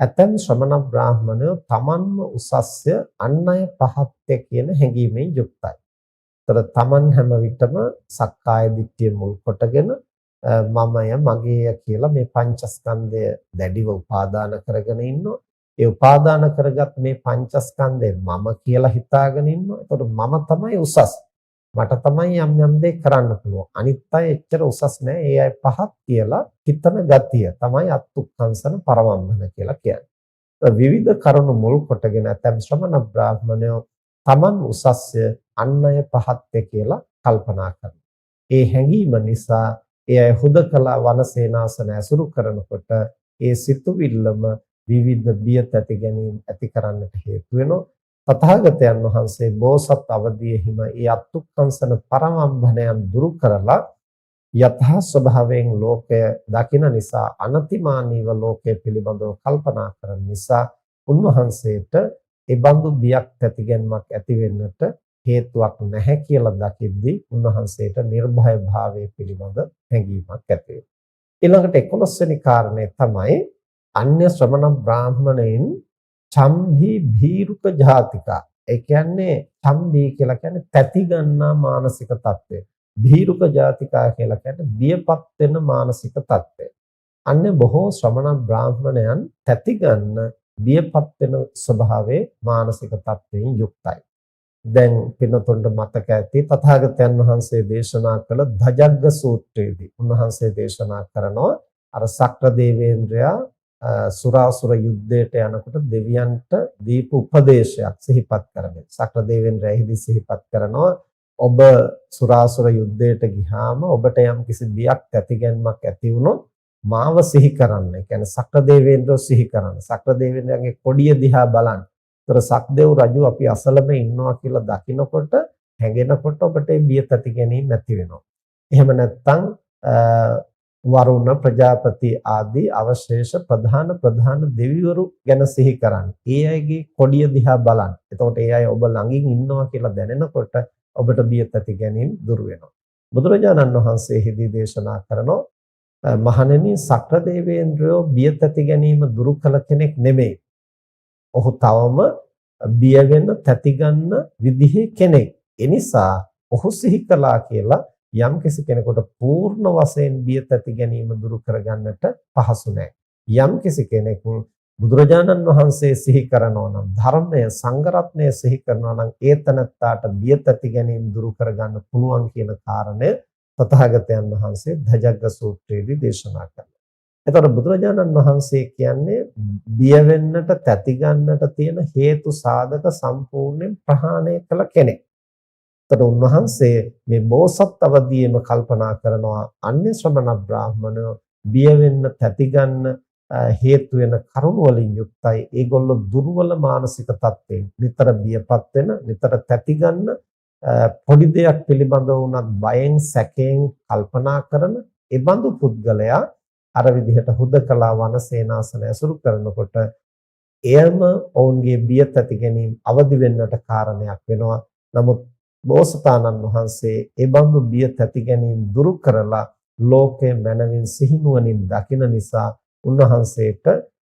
ඇතැම් ශ්‍රමණ බ්‍රාහ්මණයෝ තමන්ම උසස්ය, අන් අය පහත්ය කියන හැඟීමෙන් යුක්තයි. ඒතර තමන් හැම විටම සක්කාය දිට්ඨිය මුල් කොටගෙන මමය, මගේය කියලා මේ පංචස්කන්ධය දැඩිව උපාදාන කරගෙන ඉන්නවා. ඒ උපාදාන කරගත් මේ පංචස්කන්ධය මම කියලා හිතාගෙන ඉන්නවා. ඒතකොට මම තමයි උසස්. මට තමයි යම් දේ කරන්න පුළුවන්. අනිත් අය එච්චර උසස් නෑ. ඒ අය පහත් කියලා හිතන ගතිය තමයි අත්ුක්කංශන පරවම්බන කියලා කියන්නේ. විවිධ කරුණු මුල් කොටගෙන ඇතැම් ශ්‍රමණ බ්‍රාහ්මණයෝ තමන් උසස්ය, අන් අය පහත්ය කියලා කල්පනා කරනවා. ඒ හැඟීම නිසා ඒ අය හුදකලා වනසේනාසන ඇසුරු කරනකොට ඒ සිතුවිල්ලම විවිධ බිය තැති ගැනීම ඇති කරන්නට හේතු වෙනවා. තථාගතයන් වහන්සේ බෝසත් අවදීෙහිම ඒ අත්ුක්කංශන පරමම්භණයන් දුරු කරලා යථා ස්වභාවයෙන් ලෝකය දකින නිසා, අනතිමානීව ලෝකය පිළිබඳව කල්පනා කරන නිසා උන්වහන්සේට ඒ බඳු බියක් තැතිගැන්මක් ඇති වෙන්නට හේතුවක් නැහැ කියලා දකිද්දී උන්වහන්සේට නිර්භය භාවයේ පිළිබඳ හැඟීමක් ඇති වෙනවා. ඊළඟට 11 වෙනි කාරණය තමයි අන්‍ය ශ්‍රමණ බ්‍රාහ්මණයින් චම්භි භීරුක ජාතිකා. ඒ කියන්නේ චම්භි කියලා කියන්නේ තැති ගන්නා මානසික තත්ත්වය. භීරුක ජාතිකා කියලා කියන්නේ බියපත් වෙන මානසික තත්ත්වය. අන්නේ බොහෝ ශ්‍රමණ බ්‍රාහ්මණයන් තැති ගන්න බියපත් වෙන ස්වභාවයේ මානසික තත්ත්වයෙන් යුක්තයි. දැන් පින්නතුන්ට මතක ඇති තථාගතයන් වහන්සේ දේශනා කළ ධජග්ග සූත්‍රයේදී උන්වහන්සේ දේශනා කරනවා අර සක්‍ර දේවේන්ද්‍රයා සුරාසුර යුද්ධයට යනකොට දෙවියන්ට දීපු උපදේශයක් සිහිපත් කරමින් සක්‍ර දේවේන්ද්‍රයා එහිදී සිහිපත් කරනවා ඔබ සුරාසුර යුද්ධයට ගියාම ඔබට යම් කිසි බියක් ඇතිගැන්මක් ඇති වුණොත් මාව සිහි කරන්න. ඒ කියන්නේ සක්‍ර දේවේන්ද්‍රව සිහි කරන්න. සක්‍ර දේවේන්ද්‍රයාගේ කොඩිය දිහා බලන්න. ඒතර සක්දේව් රජු අපි අසලම ඉන්නවා කියලා දකිනකොට හැඟෙනකොට ඔබට බිය තැති ගැනීම නැති වෙනවා. එහෙම නැත්නම් වරුණ ප්‍රජාපති ආදී අවශේෂ ප්‍රධාන දෙවිවරු ගැන සිහි කරන්න. ඒ අයගේ කොඩිය දිහා බලන්න. එතකොට ඒ අය ඔබ ළඟින් ඉන්නවා කියලා දැනෙනකොට ඔබට බිය තැති ගැනීම දුර වෙනවා. බුදුරජාණන් වහන්සේ හිදී දේශනා කරනවා මහණෙනි සක්‍ර දේවේන්ද්‍රයෝ බිය තැති ගැනීම දුරු කළ කෙනෙක් නෙමෙයි. ඔහු තවම බිය වෙන්න තැති ගන්න විදිහේ කෙනෙක්. ඒ නිසා ඔහු සිහි කළා කියලා යම් කෙනෙකුට පූර්ණ වශයෙන් බිය තැති ගැනීම දුරු කරගන්නට පහසු නැහැ. යම් කෙනෙක් බුදුරජාණන් වහන්සේ සිහි කරනවා නම් ධර්මය සංඝ රත්නය සිහි කරනවා නම් ඒ තනත්තාට බිය තැති ගැනීම දුරු කරගන්න පුළුවන් කියන කාරණය තථාගතයන් වහන්සේ ධජග්ග සූත්‍රයේදී දේශනා කළා. එතකොට බුදුරජාණන් වහන්සේ කියන්නේ බිය වෙන්නට තැති ගන්නට තියෙන හේතු සාධක සම්පූර්ණයෙන් ප්‍රහාණය කළ කෙනෙක්. එතකොට උන්වහන්සේ මේ බෝසත් අවදීම කල්පනා කරනවා අන්‍ය ශ්‍රමණ බ්‍රාහ්මණයෝ බිය වෙන්න තැති ගන්න හේතු වෙන කරුණ වලින් යුක්තයි. ඒගොල්ලෝ දුර්වල මානසික තත්ත්වයෙන් නිතර බියපත් වෙන, නිතර තැති ගන්න, පොඩි දෙයක් පිළිබඳව වුණත් බයෙන් සැකයෙන් කල්පනා කරන ඒ බඳු පුද්ගලයා අර විදිහට හුදකලා වනසේනාසන ඇසුරු කරනකොට එයම ඔවුන්ගේ බිය තැති ගැනීම අවදි වෙන්නට කාරණයක් වෙනවා. නමුත් බෝසතාණන් වහන්සේ ඒ බඳු බිය තැති ගැනීම දුරු කරලා ලෝකයේ මනවින් සිහිනුවණින් දකින නිසා උන්වහන්සේට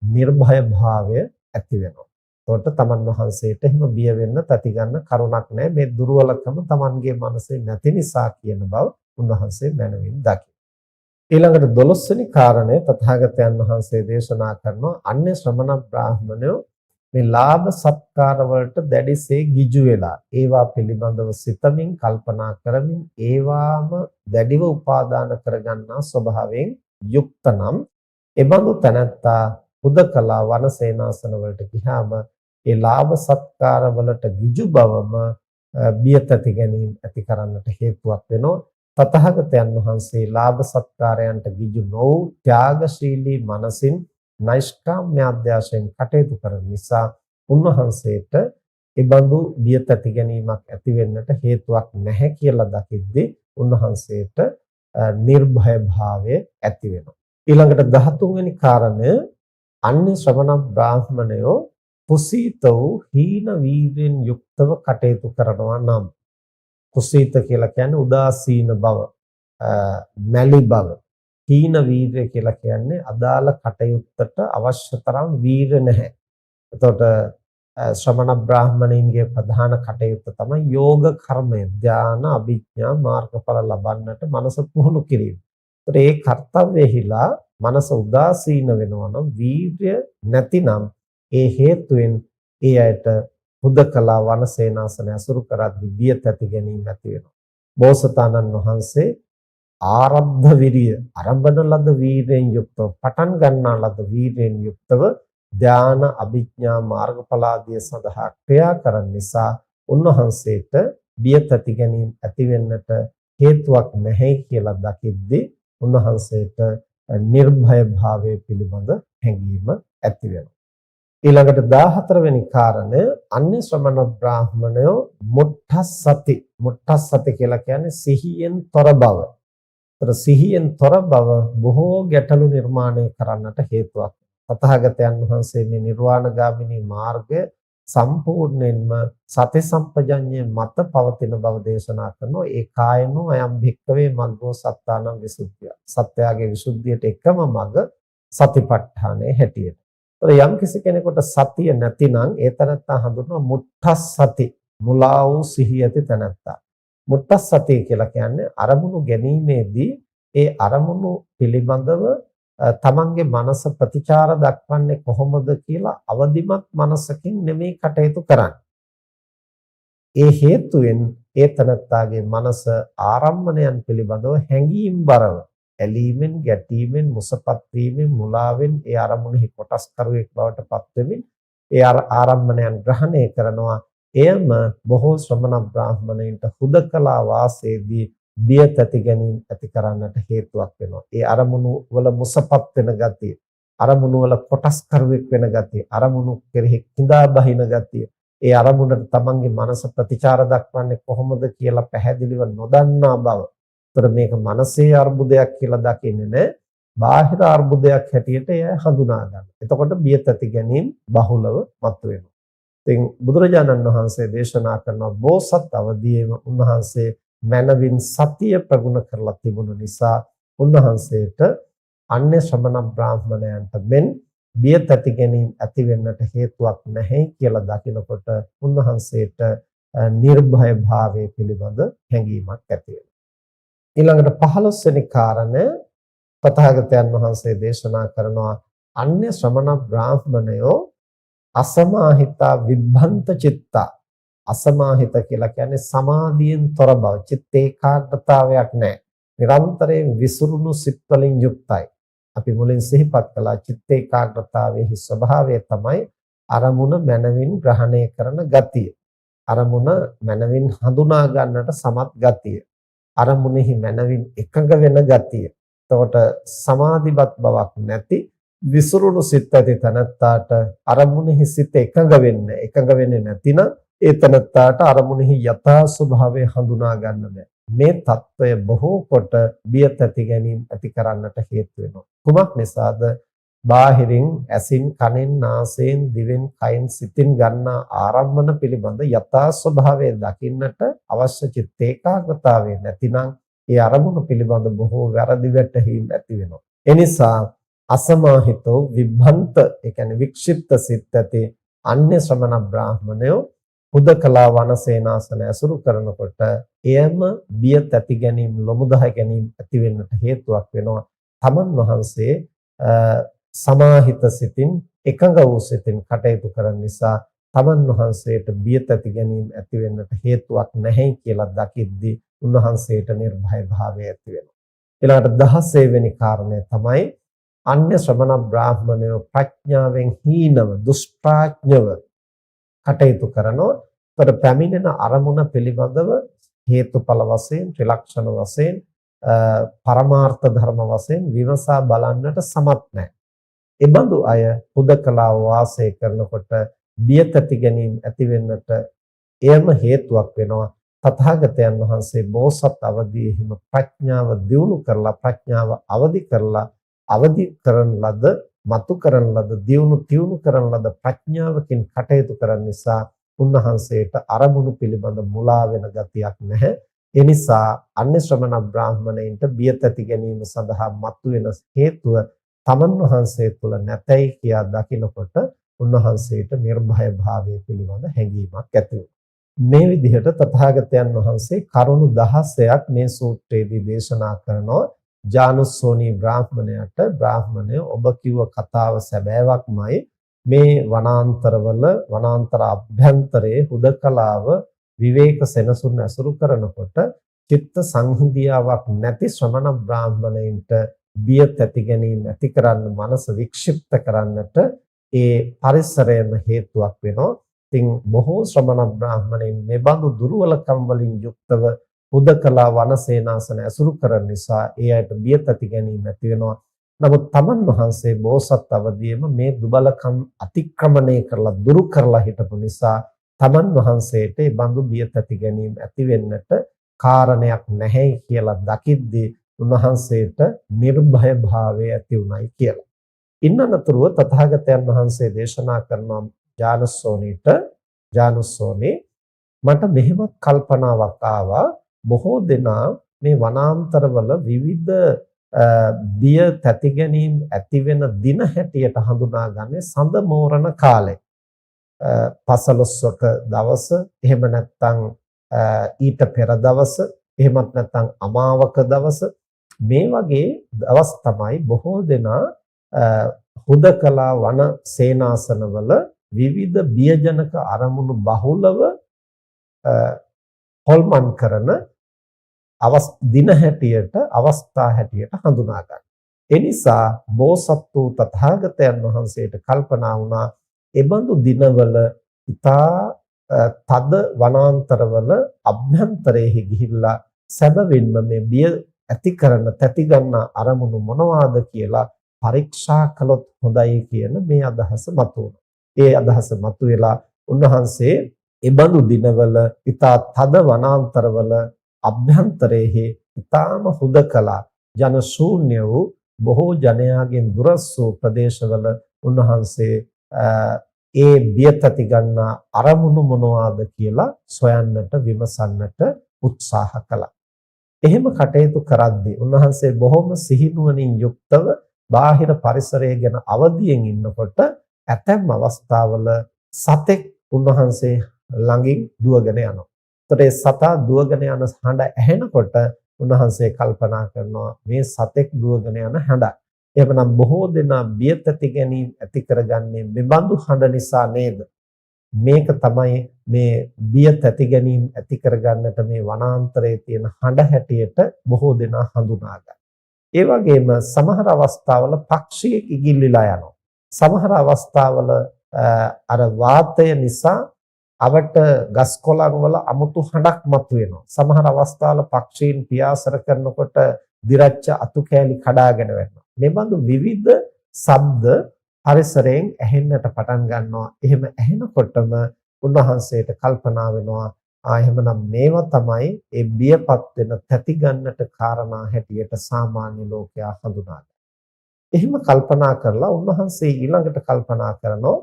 නිර්භය භාවය ඇති වෙනවා. ඒකට තමන් වහන්සේට එහෙම බිය වෙන්න තැති ගන්න කරුණක් නැහැ. මේ දුර්වලකම තමන්ගේ මනසේ නැති නිසා කියන බව උන්වහන්සේ මනවින් දකි. ඊළඟට 12 වෙනි කාරණය තථාගතයන් වහන්සේ දේශනා කරනවා අන්‍ය ශ්‍රමණ බ්‍රාහ්මණයෝ මේ ලාභ සත්කාර වලට දැඩිසේ ගිජු වෙලා ඒවා පිළිබඳව සිතමින් කල්පනා කරමින් ඒවාම දැඩිව උපාදාන කරගන්නා ස්වභාවයෙන් යුක්ත නම් එබඳු තැනැත්තා හුදකලා වනසේනාසන වලට ගියාම ඒ ලාභ සත්කාර වලට ගිජු බවම බිය තැති ගැනීම ඇති කරන්නට හේතුවක් වෙනවා. තථාගතයන් වහන්සේ ලාභ සත්කාරයන්ට ගිජු නොවූ ත්‍යාගශීලී මනසින් නෛෂ්ක්‍රම්‍ය අධ්‍යාශයෙන් කටයුතු කරන නිසා උන්වහන්සේට ඒබඳු බිය තැති ගැනීමක් ඇති වෙන්නට හේතුවක් නැහැ කියලා දකිද්දී උන්වහන්සේට නිර්භය භාවය ඇති වෙනවා. ඊළඟට 13 වෙනි කාරණය අන්‍ය ශ්‍රමණ බ්‍රාහ්මණයෝ කුසීත වූ හීන වීර්යෙන් යුක්තව කටයුතු කරනවා නම් කුසීත කියලා කියන්නේ උදාසීන බව, මැලි බව. හීන වීර්ය කියලා කියන්නේ අදාළ කටයුත්තට අවශ්‍ය තරම් වීර්ය නැහැ. එතකොට ශ්‍රමණ බ්‍රාහ්මණයින්ගේ ප්‍රධාන කටයුත්ත තමයි යෝග කර්මය, ධාන, අභිඥා, මාර්ගඵල ලබන්නට මනස පුහුණු කිරීම. ඒතර ඒ කර්තව්‍යෙහිලා මනස උදාසීන වෙනවා නම් වීර්ය නැතිනම් ඒ හේතුවෙන් ඒ අයට හුදකලා වනසේනාසන ඇසුරු කරද්දී බිය තැති ගැනීම ඇති වෙනවා. බෝසතාණන් වහන්සේ ආරද්ධ විරිය ආරම්භන ලද වීරයෙන් යුක්තව පටන් ගන්නා ලද වීරයෙන් යුක්තව ධාන අභිඥා මාර්ගඵල ආදිය සඳහා ක්‍රියා කරන නිසා උන්වහන්සේට බිය තැති ගැනීම ඇති වෙන්නට හේතුවක් නැහැ කියලා දකිද්දී උන්වහන්සේට නිර්භය භාවයේ පිළිබඳ හැඟීම ඇති වෙනවා. ඊළඟට 14 වෙනි කාරණය අන්‍ය ශ්‍රමණ බ්‍රාහ්මණයෝ මුට්ඨස්සති. මුට්ඨස්සති කියලා කියන්නේ සිහියෙන් තොර බව. ඒතර සිහියෙන් තොර බව බොහෝ ගැටලු නිර්මාණය කරන්නට හේතුවක්. තථාගතයන් වහන්සේ මේ නිර්වාණගාමිනී මාර්ගය සම්පූර්ණයෙන්ම සති සම්පජඤ්ඤය මත පවතින බව දේශනා කරනවා. ඒ කායනෝ අයම් භික්කවේ මග්ගෝ සත්තානං විසුද්ධිය. සත්‍යයේ විසුද්ධියට එකම මඟ සතිපට්ඨානයේ හැටියට. යම් කිසි කෙනෙකුට සතිය නැතිනම් ඒ තැනත්තා හඳුන්වනවා මුට්ඨස්සති, මුලා වූ සිහිය ඇති තැනත්තා. මුට්ඨස්සති කියලා කියන්නේ අරමුණු ගැනීමේදී ඒ අරමුණු පිළිබඳව තමන්ගේ මනස ප්‍රතිචාර දක්වන්නේ කොහොමද කියලා අවදිමත් මනසකින් නෙමෙයි කටයුතු කරන්නේ. ඒ හේතුවෙන් ඒ තනත්තාගේ මනස ආරම්මණයන් පිළිබඳව හැඟීම් බරව ඇලීමෙන්, ගැටීමෙන්, මුසපත් වීමෙන්, මුලාවෙන් ඒ අරමුණෙහි කොටස්කරුවෙක් බවට පත් වෙමින් ඒ ආරම්මණයන් ග්‍රහණය කරනවා. එයම බොහෝ ශ්‍රමණ බ්‍රාහ්මණයින්ට හුදකලා වාසයේදී බිය තැති ගැනීම ඇති කරන්නට හේතුවක් වෙනවා. ඒ අරමුණු වල මුසපත් වෙන ගතිය, අරමුණු වල කොටස්කරුවෙක් වෙන ගතිය, අරමුණු කෙරෙහි කිඳා බහින ගතිය, ඒ අරමුණට තමන්ගේ මනස ප්‍රතිචාර දක්වන්නේ කොහොමද කියලා පැහැදිලිව නොදන්නා බව. ඒතර මේක මනසේ අර්බුදයක් කියලා දකින්නේ නැහැ. බාහිර අර්බුදයක් හැටියට එය හඳුනා ගන්න. එතකොට බිය තැති ගැනීම බහුලව මතුවෙනවා. ඉතින් බුදුරජාණන් වහන්සේ දේශනා කරන බෝසත් අවදීයේම උන්වහන්සේ මනවින් සතිය ප්‍රගුණ කරලා තිබුණු නිසා උන්වහන්සේට අන්‍ය ශ්‍රමණ බ්‍රාහ්මණයන්ට මෙන් බිය තැති ගැනීම ඇති වෙන්නට හේතුවක් නැහැ කියලා දකිනකොට උන්වහන්සේට නිර්භය භාවයේ පිළිබඳ හැඟීමක් ඇති වෙනවා. ඊළඟට 15 වෙනි කාරණය තථාගතයන් වහන්සේ දේශනා කරනවා අන්‍ය ශ්‍රමණ බ්‍රාහ්මණයෝ අසමාහිතා විභ්‍රන්ත චිත්තා. අසමාහිත කියලා කියන්නේ සමාධියෙන් තොර බව, චිත්ත ඒකාග්‍රතාවයක් නැහැ. නිරන්තරයෙන් විසිරුණු සිත් වලින් යුක්තයි. අපි මුලින් සිහිපත් කළා චිත්ත ඒකාග්‍රතාවයේ ස්වභාවය තමයි අරමුණ මනවින් ග්‍රහණය කරන ගතිය. අරමුණ මනවින් හඳුනා ගන්නට සමත් ගතිය. අරමුණෙහි මනවින් එකඟ වෙන ගතිය. එතකොට සමාධිමත් බවක් නැති විසිරුණු සිත් ඇති තනත්තාට අරමුණෙහි සිත එකඟ වෙන්නේ නැතිනම් ඒ තනත්තාට අරමුණෙහි යථා ස්වභාවය හඳුනා ගන්න බෑ. මේ తত্ত্বය බොහෝ කොට බිය තැති ගැනීම ඇති කරන්නට හේතු වෙනවා. කුමක් නිසාද? බාහිරින් ඇසින්, කනෙන්, නාසයෙන්, දිවෙන්, කයින්, සිතින් ගන්නා ආරම්මන පිළිබඳ යථා ස්වභාවය දකින්නට අවශ්‍ය චිත්ත ඒකාග්‍රතාවය නැතිනම් ඒ අරමුණු පිළිබඳ බොහෝ වැරදි වැටහීම් ඇති වෙනවා. එනිසා අසමාහිතෝ විභ්‍රන්ත, ඒ කියන්නේ වික්ෂිප්ත සිත් ඇති අන්‍ය ශ්‍රමණ බ්‍රාහ්මණයෝ හුදකලා වනසේනාසන ඇසුරු කරනකොට එයම බිය තැති ගැනීම, ලොමුදහ ගැනීම ඇති වෙන්නට හේතුවක් වෙනවා. තමන් වහන්සේ සමාහිත සිතින්, එකඟ වූ සිතින් කටයුතු කරන නිසා තමන් වහන්සේට බිය තැති ගැනීම ඇති වෙන්නට හේතුවක් නැහැ කියලා දකිද්දී උන්වහන්සේට නිර්භය භාවය ඇති වෙනවා. ඊළඟට 16 වෙනි කාරණය තමයි අන්‍ය ශ්‍රමණ බ්‍රාහ්මණයෝ ප්‍රඥාවෙන් හීනව, දුෂ්ටාඥව කටයුතු කරනවා. ඒතර පැමිණෙන අරමුණ පිළිබඳව හේතුඵල වශයෙන්, ත්‍රිලක්ෂණ වශයෙන්, පරමාර්ථ ධර්ම වශයෙන් විමසා බලන්නට සමත් නැහැ. ඒ බඳු අය හුදකලා වාසය කරනකොට බිය තැති ගැනීම ඇති වෙන්නට එයම හේතුවක් වෙනවා. තථාගතයන් වහන්සේ බෝසත් අවදීෙහිම ප්‍රඥාව දියුණු කරලා, ප්‍රඥාව අවදි කරන ලද, මතු කරන ලද, දියුණු කරන ලද ප්‍රඥාවකින් කටයුතු කරන නිසා උන්වහන්සේට අරමුණු පිළිබඳ මුලා වෙන ගතියක් නැහැ. ඒ නිසා අන්‍ය ශ්‍රමණ බ්‍රාහ්මණයින්ට බිය තැති ගැනීම සඳහා මතුවෙන හේතුව තමන් වහන්සේ තුල නැතයි කියා දකිනකොට උන්වහන්සේට නිර්භය භාවය පිළිබඳ හැඟීමක් ඇති වෙනවා. මේ විදිහට තථාගතයන් වහන්සේ කරුණු 16ක් මේ සූත්‍රයේදී දේශනා කරනවා. ජානුස්සෝනී බ්‍රාහ්මණයට බ්‍රාහ්මණය ඔබ කිව්ව කතාව සැබෑවක්මයි. මේ වනාන්තරවල, වනාන්තර අභ්‍යන්තරයේ හුදකලාව විවේක සෙනසුන් ඇසුරු කරනකොට චිත්ත සංහිඳියාවක් නැති ශ්‍රමණ බ්‍රාහ්මණයින්ට බිය තැති ගැනීම ඇති කරන්න, මනස වික්ෂිප්ත කරන්නට ඒ පරිසරයම හේතුවක් වෙනවා. ඉතින් බොහෝ ශ්‍රමණ බ්‍රාහ්මණයින් මේ බඳු දුර්වලකම් වලින් යුක්තව හුදකලා වනසේනාසන ඇසුරු කරන නිසා ඒ අයට බිය තැති ගැනීම ඇති වෙනවා. නමුත් තමන් වහන්සේ බෝසත් අවදීම මේ දුබලකම් අතික්‍රමණය කරලා, දුරු කරලා හිටපු නිසා තමන් වහන්සේට මේ බඳු බිය තැති ගැනීම ඇති වෙන්නට කාරණයක් නැහැ කියලා දකිද්දී උන්වහන්සේට නිර්භය භාවය ඇති උනායි කියලා. ඉන්නනතුරුව තථාගතයන් වහන්සේ දේශනා කරන ජානුස්සෝනේ මට මෙහෙම කල්පනාවක් ආවා. බොහෝ දෙනා මේ වනාන්තරවල විවිධ බිය තැති ගැනීම ඇති වෙන දින හැටියට හඳුනාගන්නේ සඳ මෝරණ කාලය. පසළොස්වක දවස, එහෙම නැත්නම් ඊට පෙර දවස, එහෙමත් නැත්නම් අමාවක දවස, මේ වගේ දවස් තමයි බොහෝ දෙනා හුදකලා වන සේනාසනවල විවිධ බියජනක අරමුණු බහුලව හොල්මන් කරන දින හැටියට අවස්ථා හැටියට හඳුනා ගන්න. ඒ නිසා බෝසත් වූ තථාගතයන් වහන්සේට කල්පනා වුණා එබඳු දිනවල ඉතා තද වනාන්තරවල අභ්‍යන්තරයේ ගිහිල්ලා සැබවින්ම මේ බිය ඇති කරන තැති ගන්න අරමුණු මොනවාද කියලා පරීක්ෂා කළොත් හොඳයි කියන මේ අදහස මතුවුණා. ඒ අදහස මතුවලා උන්වහන්සේ එබඳු දිනවල ඉතා තද වනාන්තරවල අභ්‍යන්තරයේ ඉතාම හුදකලා ජන ශූන්‍ය වූ බොහෝ ජනයාගෙන් දුරස් වූ ප්‍රදේශවල උන්වහන්සේ ඒ බියතති ගන්නා අරමුණු මොනවාද කියලා සොයන්නට විමසන්නට උත්සාහ කළා. එහෙම කටයුතු කරද්දී උන්වහන්සේ බොහොම සිහිනුවණින් යුක්තව බාහිර පරිසරය ගැන අවදියෙන් ඉන්නකොට ඇතැම් අවස්ථාවල සතෙක් උන්වහන්සේ ළඟින් දුවගෙන යනවා. ඒතර ඒ සතා දුවගෙන යන හඬ ඇහෙනකොට උන්වහන්සේ කල්පනා කරනවා මේ සතෙක් දුවගෙන යන හඬ. එහෙමනම් බොහෝ දෙනා බියතති ගැනීම ඇති කරගන්නේ මෙබඳු හඬ නිසා නේද? මේක තමයි මේ බියතති ගැනීම ඇති කරගන්නට මේ වනාන්තරයේ තියෙන හඬ හැටියට බොහෝ දෙනා හඳුනා ගන්නවා. ඒ වගේම සමහර අවස්ථාවල පක්ෂියෙක් ඉගිල්ලිලා යනවා. සමහර අවස්ථාවල අර වාතය නිසා අවට ගස් කොළන් වල අමුතු හඬක් මතුවෙනවා. සමහර අවස්ථාවල පක්ෂීන් පියාසර කරනකොට දිරච්ච අතු කෑලි කඩාගෙන වැටෙනවා. මේ බඳු විවිධ ශබ්ද පරිසරයෙන් ඇහෙන්නට පටන් ගන්නවා. එහෙම ඇහෙනකොටම උන්වහන්සේට කල්පනා වෙනවා එහෙමනම් මේවා තමයි ඒ බියපත් වෙන තැති ගන්නට කාරණා හැටියට සාමාන්‍ය ලෝකයා හඳුනාගන්නේ. එහෙම කල්පනා කරලා උන්වහන්සේ ඊළඟට කල්පනා කරනවා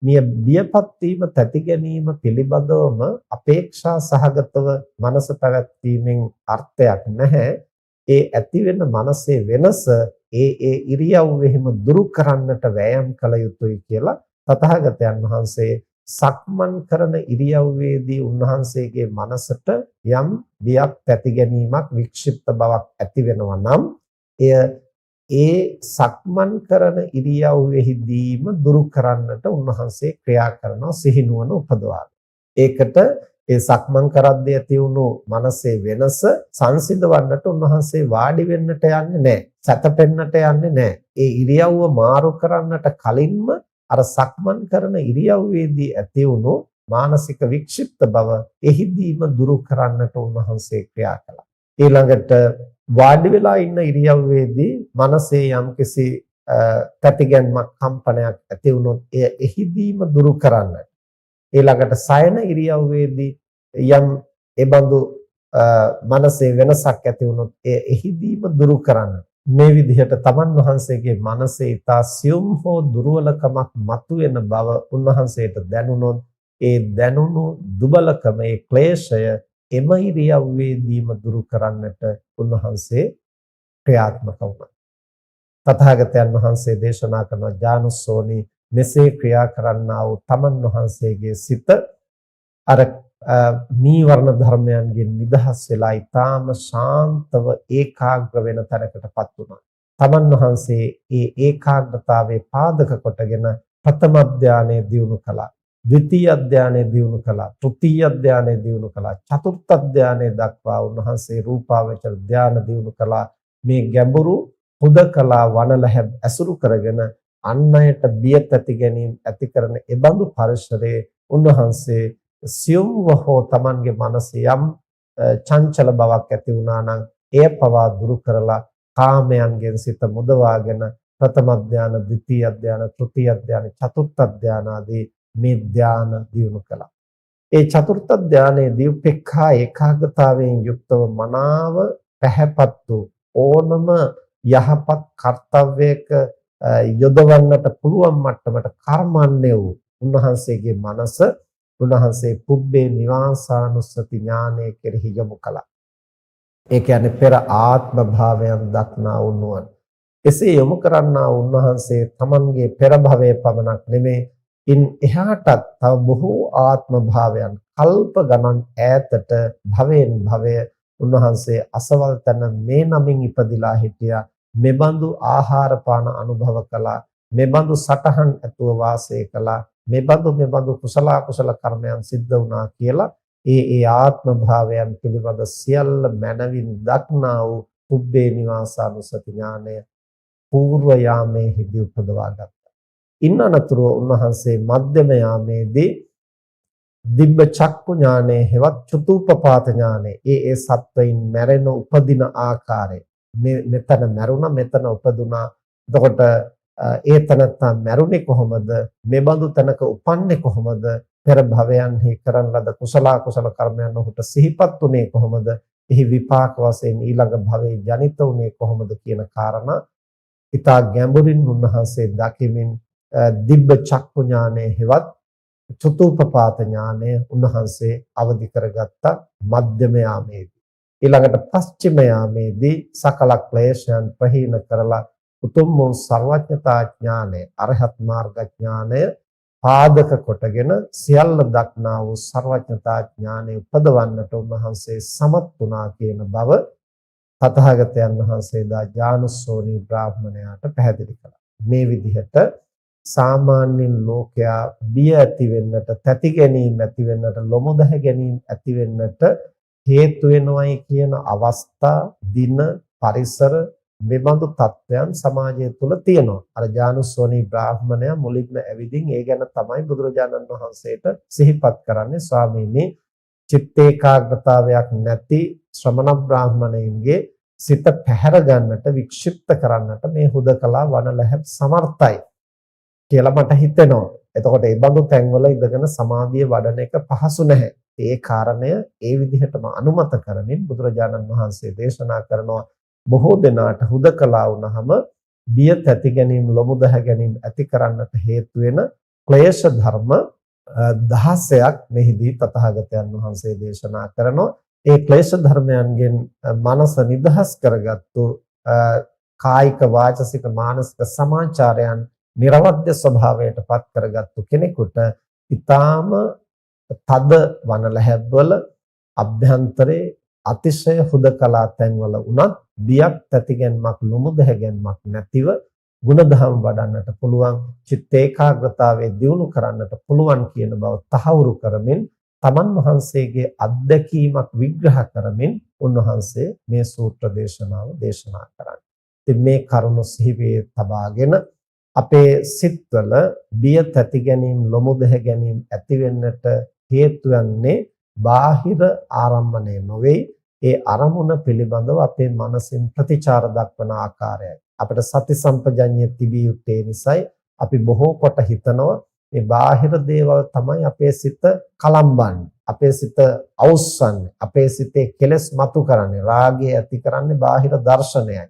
මේ බියපත් වීම තැති ගැනීම පිළිබඳවම අපේක්ෂා සහගතව මනස පැවැත්වීමෙන් අර්ථයක් නැහැ. ඒ ඇති වෙන මනසේ වෙනස ඒ ඉරියව්වෙහිම දුරු කරන්නට වෑයම් කළ යුතුයි කියලා තථාගතයන් වහන්සේ සක්මන් කරන ඉරියව්වේදී උන්වහන්සේගේ මනසට යම් බියක් තැති ගැනීමක් වික්ෂිප්ත බවක් ඇති වෙනවා නම් ඒ සක්මන් කරන ඉරියව්වෙහිදීම දුරු කරන්නට උන්වහන්සේ ක්‍රියා කරනවා සිහිනුවන උපදවා. ඒකට ඒ සක්මන් කරද්දී ඇති වුණු මනසේ වෙනස සංසිඳවන්නට උන්වහන්සේ වාඩි වෙන්නට යන්නේ නැහැ. සැතපෙන්නට යන්නේ නැහැ. ඒ ඉරියව්ව මාරු කරන්නට කලින්ම අර සක්මන් කරන ඉරියව්වේදී ඇති වුණු මානසික වික්ෂිප්ත බව එහිදීම දුරු කරන්නට උන්වහන්සේ ක්‍රියා කළා. ඊළඟට වාඩි වෙලා ඉන්න ඉරියව්වේදී මනසේ යම්කිසි තැතිගැන්මක් කම්පනයක් ඇති වුණොත් එය එහිදීම දුරු කරන්නට. ඊළඟට සයන ඉරියව්වේදී යම් එබඳු මනසේ වෙනසක් ඇති වුණොත් එය එහිදීම දුරු කරන්නට. මේ විදිහට තමන් වහන්සේගේ මනසේ ඊතා සියුම් හෝ දුර්වලකමක් මතුවෙන බව උන්වහන්සේට දැනුනොත් ඒ දැනුණු දුබලකම ඒ ක්ලේශය එම ඉරියව්වේදීම දුරු කරන්නට උන්වහන්සේ ක්‍රියාත්මක වුණා. තථාගතයන් වහන්සේ දේශනා කරන ඥානසෝනි මෙසේ ක්‍රියා කරන්නා වූ තමන් වහන්සේගේ සිත අර නීවරණ ධර්මයන්ගෙන් නිදහස් වෙලා ඊටාම ශාන්තව ඒකාග්‍ර වෙන තැනකටපත් වුණා. තමන් වහන්සේ ඒ ඒකාග්‍රතාවයේ පාදක කොටගෙන ප්‍රථම ධානයේ දියුණු කළා. ද්විතීය ධානයේ දියුණු කළා. තෘතීය ධානයේ දියුණු කළා. චතුර්ථ ධානයේ දක්වා උන්වහන්සේ රූපාවචර ධාන දියුණු කළා. මේ ගැඹුරු හුදකලා වනලැහැබ් ඇසුරු කරගෙන අන් අයට බිය තැති ගැනීම ඇති කරන එබඳු පරිසරයේ උන්වහන්සේ සියුම්ව හෝ තමන්ගේ මනසේ යම් චංචල බවක් ඇති වුණා නම් එය පවා දුරු කරලා කාමයන්ගෙන් සිත මුදවාගෙන ප්‍රථම ධාන, ද්විතීය ධාන, තෘතීය ධාන, චතුර්ථ ධාන ආදී මේ ධාන දියුණු කළා. ඒ චතුර්ථ ධානයේදී උපේක්ඛා ඒකාග්‍රතාවයෙන් යුක්තව මනාව පැහැපත් වූ ඕනම යහපත් කර්තව්‍යයක යොදවන්නට පුළුවන් මට්ටමට කර්මන්නේ වූ උන්වහන්සේගේ මනස උන්වහන්සේ පුබ්බේ නිවාසානුස්සති ඥානය කෙරෙහි යොමු කළා. ඒ කියන්නේ පෙර ආත්ම භාවයන් දක්නා වුණුවන්. එසේ යොමු කරන්නා උන්වහන්සේ තමන්ගේ පෙර භවයේ පමණක් නෙමේ ඉන් එහාටත් තව බොහෝ ආත්ම භාවයන් කල්ප ගණන් ඈතට භවයෙන් භවය උන්වහන්සේ අසවල් තැන මේ නමින් ඉපදිලා හිටියා. මෙබඳු ආහාර පාන අනුභව කළා. මෙබඳු සටහන් ඇතුව වාසය කළා. මෙබඳු කුසල කුසල කර්මයන් සිද්ධ වුණා කියලා ඒ ආත්ම භාවයන් පිළිබඳ සියල්ල මනවින් දක්නා වූ පුබ්බේ නිවාසානුසති ඥානය పూర్ව යාමේහිදී උපදවා ගත්තා. ඉන් අනතුරුව උන්වහන්සේ මධ්‍යම යාමේදී දිබ්බ චක්කු ඥානයේ හෙවත් චතුප්පපාත ඥානයේ ඒ සත්වයින් මැරෙන උපදින ආකාරය මෙතන මැරුණා මෙතන උපදුනා. එතකොට ඒ තනත්තා මැරුණේ කොහොමද? මෙබඳු තැනක උපන්නේ කොහොමද? පෙර භවයන්හි කරන ලද කුසල කුසල කර්මයන් ඔහුට සිහිපත් උනේ කොහොමද? එහි විපාක වශයෙන් ඊළඟ භවයේ ජනිත උනේ කොහොමද කියන කාරණා ඉතා ගැඹුරින් උන්වහන්සේ දකිමින් දිබ්බ චක්කු ඥානයේ හෙවත් චතුප්පපාත ඥානය උන්වහන්සේ අවදි කරගත්ත මධ්‍යම යාමේදී. ඊළඟට පස්චිම යාමේදී සකල ක්ලේශයන් ප්‍රහීන කරලා උතුම් වූ සර්වඥතා ඥානය අරහත් මාර්ග ඥානය පාදක කොටගෙන සියල්ල දක්නා වූ සර්වඥතා ඥානය උපදවන්නට උන්වහන්සේ සමත් වුණා කියන බව තථාගතයන් වහන්සේ දා ඥානසෝනි බ්‍රාහ්මණයාට පැහැදිලි කළා. මේ විදිහට සාමාන්‍යයෙන් ලෝකයා බිය ඇති වෙන්නට, තැති ගැනීම ඇති වෙන්නට, ලොමුදහ ගැනීම ඇති වෙන්නට හේතු වෙනවයි කියන අවස්ථා, දින, පරිසර මෙබඳු තත්වයන් සමාජය තුළ තියෙනවා. අර ඥානසෝනි බ්‍රාහ්මණයා මුලින්ම ඇවිදින් ඒ ගැන තමයි බුදුරජාණන් වහන්සේට සිහිපත් කරන්නේ. ස්වාමීනි, චිත්ත ඒකාග්‍රතාවයක් නැති ශ්‍රමණ බ්‍රාහ්මණයින්ගේ සිත පැහැර ගන්නට, වික්ෂිප්ත කරන්නට මේ හුදකලා වනලැහැබ් සමර්ථයි කියලා මට හිතෙනවා. එතකොට මේ බඳු තැන්වල ඉඳගෙන සමාධිය වඩන එක පහසු නැහැ. ඒ කාරණය ඒ විදිහටම අනුමත කරමින් බුදුරජාණන් වහන්සේ දේශනා කරනවා බොහෝ දෙනාට හුදකලා වුණාම බිය තැති ගැනීම, ලොමුදහ ගැනීම ඇති කරන්නට හේතු වෙන ක්ලේශ ධර්ම 16ක් මෙහිදී තථාගතයන් වහන්සේ දේශනා කරනවා. ඒ ක්ලේශ ධර්මයන්ගෙන් මනස නිදහස් කරගත්තු කායික, වාචසික, මානසික සමාචාරයන් නිර්වද්‍ය ස්වභාවයට පත් කරගත්තු කෙනෙකුට ඊටාම තද වනලැහැබ්වල අභ්‍යන්තරේ අතිශය හුදකලා තැන්වල උනත් බියක් තැතිගැන්මක්, ලොමුදහ ගැන්මක් නැතිව ගුණධම් වඩන්නට පුළුවන්, චිත්ත ඒකාග්‍රතාවය දියුණු කරන්නට පුළුවන් කියන බව තහවුරු කරමින් තමන් වහන්සේගේ අත්දැකීමක් විග්‍රහ කරමින් උන්වහන්සේ මේ සූත්‍ර දේශනාව දේශනා කරන්නේ. ඉතින් මේ කරුණ සිහිවේ තබාගෙන අපේ සිත්වල බිය තැති ගැනීම, ලොමුදහ ගැනීම ඇති වෙන්නට හේතු වන්නේ බාහිර ආරම්මණය නොවේ. ඒ අරමුණ පිළිබඳව අපේ මනසින් ප්‍රතිචාර දක්වන ආකාරයයි. අපිට සති සම්පජඤ්ඤය තිබිය යුත්තේ නිසායි අපි බොහෝ කොට හිතනවා මේ බාහිර දේවල් තමයි අපේ සිත කලම්බන්නේ, අපේ සිත අවුස්සන්නේ, අපේ සිතේ කෙලෙස් මතු කරන්නේ. රාගය ඇති කරන්නේ බාහිර දර්ශනයයි.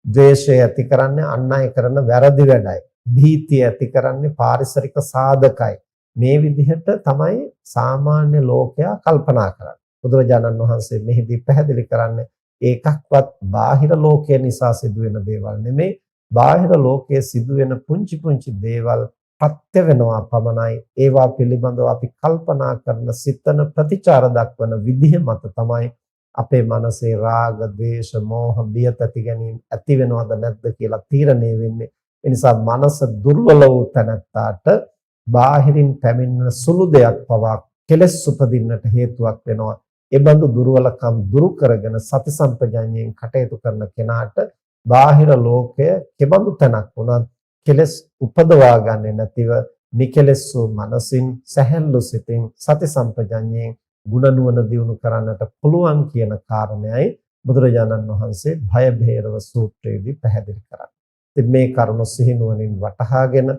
ද්වේෂය ඇති කරන්නේ අන් අය කරන වැරදි වැඩයි. භීතිය ඇති කරන්නේ පාරිසරික සාධකයි. මේ විදිහට තමයි සාමාන්‍ය ලෝකයා කල්පනා කරන්නේ. බුදුරජාණන් වහන්සේ මෙහිදී පැහැදිලි කරන්නේ ඒකක්වත් බාහිර ලෝකය නිසා සිදුවෙන දේවල් නෙමෙයි. බාහිර ලෝකයේ සිදුවෙන පුංචි පුංචි දේවල් ප්‍රත්‍ය වෙනවා පමණයි. ඒවා පිළිබඳව අපි කල්පනා කරන, සිතන, ප්‍රතිචාර දක්වන විදිහ මත තමයි අපේ මනසේ රාග, ද්වේෂ, මෝහ, බිය තැති ගැනීම ඇති වෙනවද නැද්ද කියලා තීරණය වෙන්නේ. ඒ නිසා මනස දුර්වල වූ තැනැත්තාට බාහිරින් පැමිණෙන සුළු දෙයක් පවා කෙලෙස් උපදින්නට හේතුවක් වෙනවා. ඒ බඳු දුර්වලකම් දුරු කරගෙන සති සම්පජඤ්ඤයෙන් කටයුතු කරන කෙනාට බාහිර ලෝකය කෙබඳු තැනක් වුණත් කෙලෙස් උපදවා ගන්නේ නැතිව නිකලෙස් වූ මනසින්, සැහැල්ලු සිතින් සති සම්පජඤ්ඤයෙන් ගුණ නුවණ දියුණු කරන්නට පුළුවන් කියන කාරණයයි බුදුරජාණන් වහන්සේ භය භේරව සූත්‍රයේදී පැහැදිලි කරන්නේ. ඉතින් මේ කරුණ සිහිනුවණින් වටහාගෙන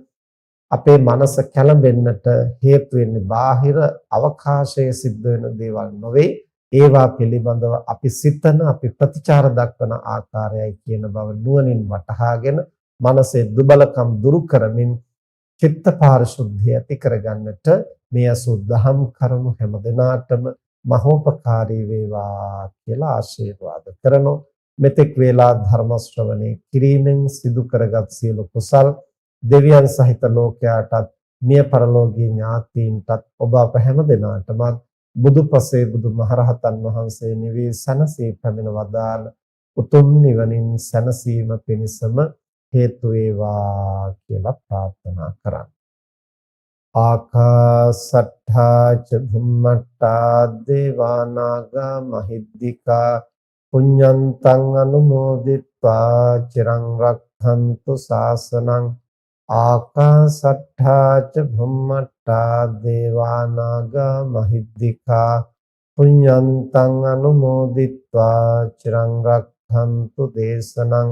අපේ මනස කැළඹෙන්නට හේතු වෙන්නේ බාහිර අවකාශයේ සිද්ධ වෙන දේවල් නොවේ. ඒවා පිළිබඳව අපි සිතන, අපි ප්‍රතිචාර දක්වන ආකාරයයි කියන බව නුවණින් වටහාගෙන මනසේ දුබලකම් දුරු කරමින් චිත්ත පාරිශුද්ධිය ඇති කරගන්නට මේ අසුද්ධහම් කරුණු හැම දිනාටම මහෝපකාරී වේවා කියලා ආශිර්වාද කරනවා. මෙතෙක් වේලා ධර්ම ශ්‍රවණේ කිරීමෙන් සිදු කරගත් සියලු කුසල් දෙවියන් සහිත ලෝකයාටත්, මිය පරලෝකීය ඥාතීන්ටත්, ඔබ අප හැම දිනාටම බුදුපසේ බුදුමහරහතන් වහන්සේ නිවී සැනසී පැමිණ වදාළ උතුම් නිවනින් සැනසීම පිණිසම හේතු වේවා කියලා ප්‍රාර්ථනා කරන්න. ආකාසට්ඨා ච භුම්මට්ඨා දේවා නාග මහිද්దికා පුඤ්ඤන්තං අනුමෝදිත්වා චිරං රක්ඛන්තු ශාසනං ආකාසට්ඨා ච භුම්මට්ඨා දේවා නාග මහිද්దికා පුඤ්ඤන්තං අනුමෝදිත්වා චිරං රක්ඛන්තු දේශනං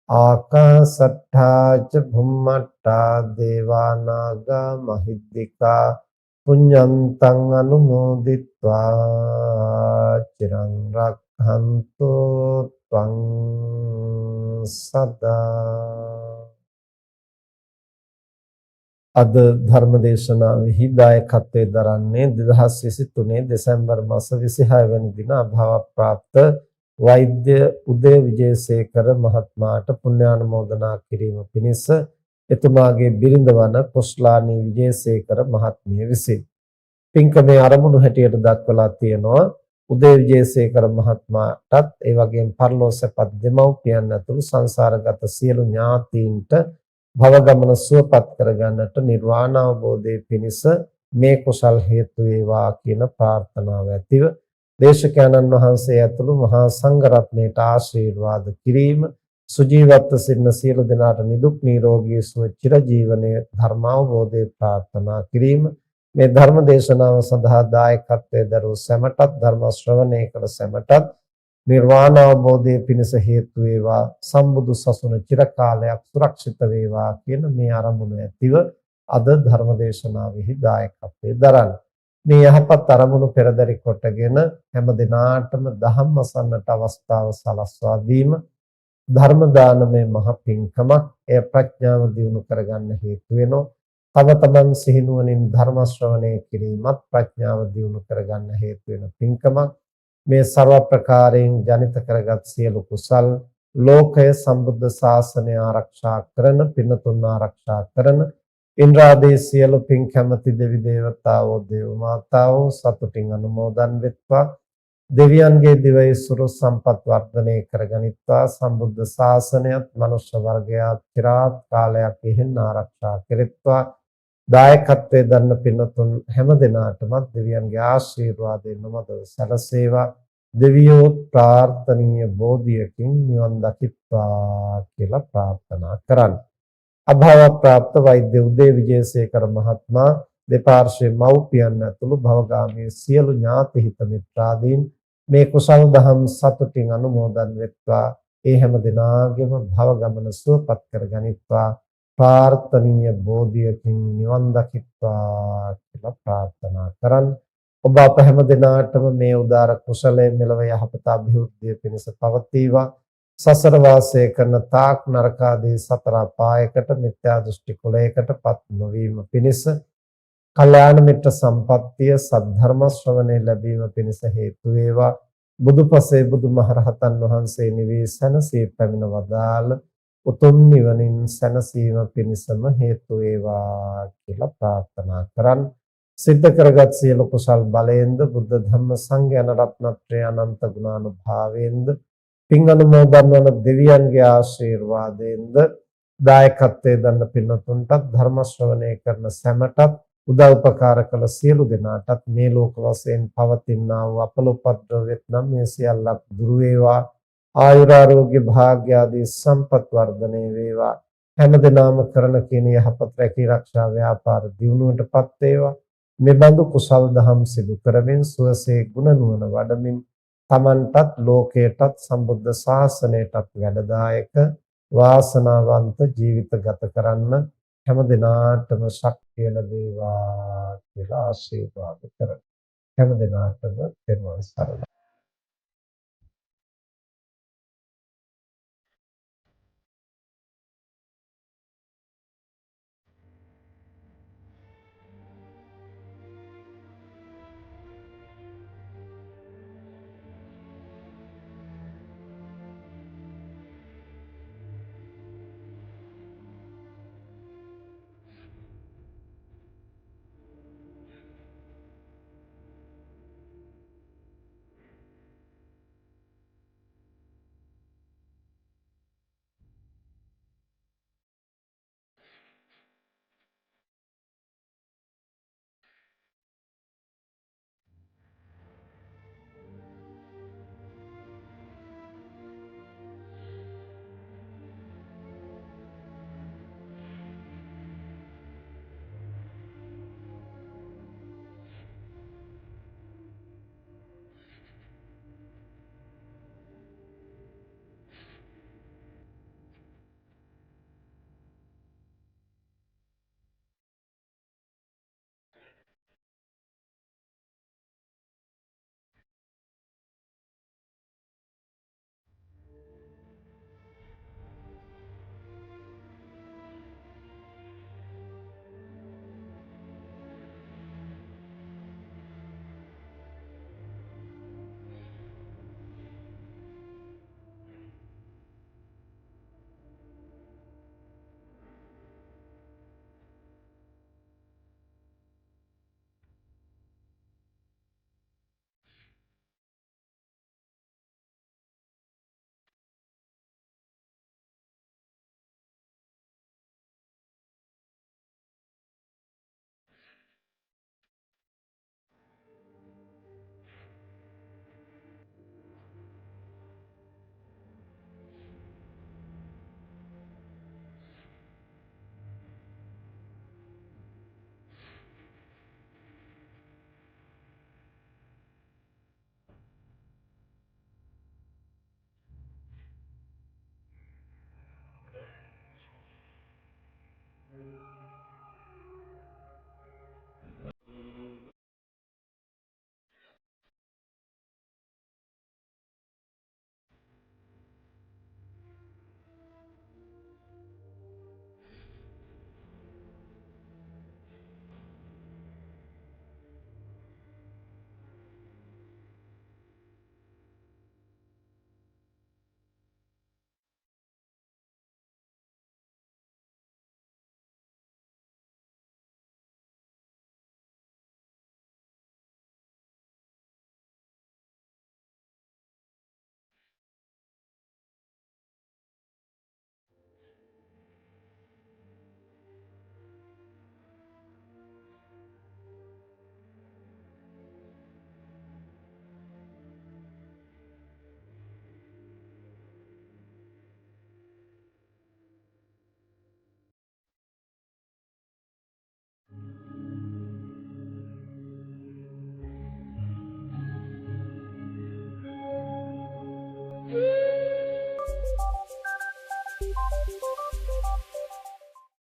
ආකාසට්ඨා ච භුම්මට්ඨා දේවා නාග මහිද්దికා පුඤ්ඤන්තං අනුමෝදිත්වා චිරං රක්ඛන්තු ත්වං සදා. අද ධර්මදේශනාවෙහි දායකත්වයෙන් දරන්නේ 2023 දෙසැම්බර් මාස 26 වෙනි දින අභාව ප්‍රාප්ත වෛද්‍ය උදය විජේසේකර මහත්මයාට පුණ්‍යානුමෝදනා කිරීම පිණිස එතුමාගේ බිරිඳ වන කොස්ලානී විජේසේකර මහත්මිය විසින් පින්කමේ ආරමුණු හැටියට දක්වලා තියෙනවා. උදය විජේසේකර මහත්මයාටත් ඒ වගේම පරලෝසපත් දෙමව්පියන් ඇතුළු සංසාරගත සියලු ඥාතීන්ට භව ගමන සුවපත් කරගන්නට නිර්වාණ අවබෝධයේ පිණිස මේ කුසල් හේතු වේවා කියන ප්‍රාර්ථනාව ඇතිව දේශකයන්න් වහන්සේ ඇතුළු මහා සංඝ රත්නයට ආශිර්වාද කිරීම සුජීවත්ව සිටින සියලු දෙනාට නිදුක් නිරෝගී සුව චිරජීවනයේ ධර්මාවබෝධය ප්‍රාර්ථනා කිරීම මේ ධර්ම දේශනාව සඳහා දායකත්වයෙන් දරූ සැමටත් ධර්ම ශ්‍රවණය කළ සැමටත් නිර්වාණ අවබෝධයේ පිණිස හේතු වේවා සම්බුදු සසුන චිරකාලයක් සුරක්ෂිත වේවා කියන මේ ආරම්භය ඇතිව අද ධර්ම දේශනාවෙහි දායකත්වයෙන් දරන මේ යහපත් අරමුණු පෙරදරි කොටගෙන හැම දිනාටම ධම්ම අසන්නට අවස්ථාව සලස්වා දීම ධර්ම දානමය මහ පිංකමක්. එය ප්‍රඥාව දියුණු කරගන්න හේතු වෙනවා. තම තමන් සිහිනුවණින් ධර්ම ශ්‍රවණය කිරීමත් ප්‍රඥාව දියුණු කරගන්න හේතු වෙන පිංකමක්. මේ ਸਰව ප්‍රකාරයෙන් ජනිත කරගත් සියලු කුසල් ලෝකය සම්බුද්ධ ශාසනය ආරක්ෂා කරන පින්තුන් ආරක්ෂා කරන ඉන්ද්‍රාදී සියලු පින් කැමැති දෙවි දේවතාවෝ දේව මාතාවෝ සතුටින් අනුමෝදන් වෙත්වා. දෙවියන්ගේ දිවයිසුරු සම්පත් වර්ධනය කරගනිත්වා. සම්බුද්ධ ශාසනයත් මනුෂ්‍ය වර්ගයාත් চিරාත් කාලයක් ඉහෙන් ආරක්ෂා කෙරෙත්වා. දායකත්වයේ දරන පින්තුන් හැම දිනාටම දෙවියන්ගේ ආශිර්වාදයෙන් නොමදව සැලසේවා. දෙවියෝ ප්‍රාර්ථනීය බෝධියකින් නිවන් දකිත්වා කියලා ප්‍රාර්ථනා කරන්න. අභාව ප්‍රාප්ත වෛද්‍ය උදේ විජේසේකර මහත්මයා දෙපාර්ශ්වයේ මව්පියන් ඇතුළු භවගාමී සියලු ඥාති හිත මිත්‍රාදීන් මේ කුසල් දහම් සතුටින් අනුමෝදන් වෙත්වා. ඒ හැම දිනාගෙම භව ගමන සුවපත් කරගනිත්වා. ප්‍රාර්ථනීය බෝධියකින් නිවන් දකිත්වා කියලා ප්‍රාර්ථනා කරන් ඔබ අප හැම දිනාටම මේ උදාර කුසලයේ මෙලව යහපත අභිවෘද්ධිය පිණිස පවතිවා. සසර වාසය කරන තාක් නරකාදී සතර අපායකට මිත්‍යා දෘෂ්ටි කුලයකටපත් නොවීම පිණිස කල්යාණ මිත්‍ර සම්පත්තිය සද්ධර්ම ශ්‍රවණය ලැබීම පිණිස හේතු වේවා. බුදුපසේ බුදුමහරහතන් වහන්සේ නිවී සැනසී පැමිණ වදාළ උතුම් නිවනින් සැනසීම පිණිසම හේතු වේවා කියලා ප්‍රාර්ථනා කරන් සිද්ධ කරගත් සියලු කුසල් බලයෙන්ද බුද්ධ ධම්ම සංඝ යන රත්නත්‍රය අනන්ත ගුණානුභාවයෙන්ද පින් අනුමෝදන් වන දෙවියන්ගේ ආශිර්වාදයෙන්ද දායකත්වයේ දන්න පින්වතුන්ටත් ධර්ම ශ්‍රවණය කරන සැමටත් උදව් උපකාර කළ සියලු දෙනාටත් මේ ලෝක වශයෙන් පවතිනා වූ අපලෝපද්‍රව වෙත්නම් මේ සියල්ලක් දුරු වේවා. ආයුරාෝග්‍ය භාග්‍ය ආදී සම්පත් වර්ධනය වේවා. හැමදෙනාම කරන කියන යහපත් රැකී ආරක්ෂා ව්‍යාපාර දියුණුවටපත් වේවා. මේ බඳු කුසල් දහම් සිදු කරමින් සුවසේ ගුණ නුවණ වඩමින් තමන්ටත් ලෝකයටත් සම්බුද්ධ ශාසනයටත් වැඩදායක වාසනාවන්ත ජීවිත ගත කරන්න හැමදෙනාටම ශක්තිය ලැබේවා කියලා ආශිර්වාද කරමි. හැමදෙනාටම තෙරුවන් සරණයි.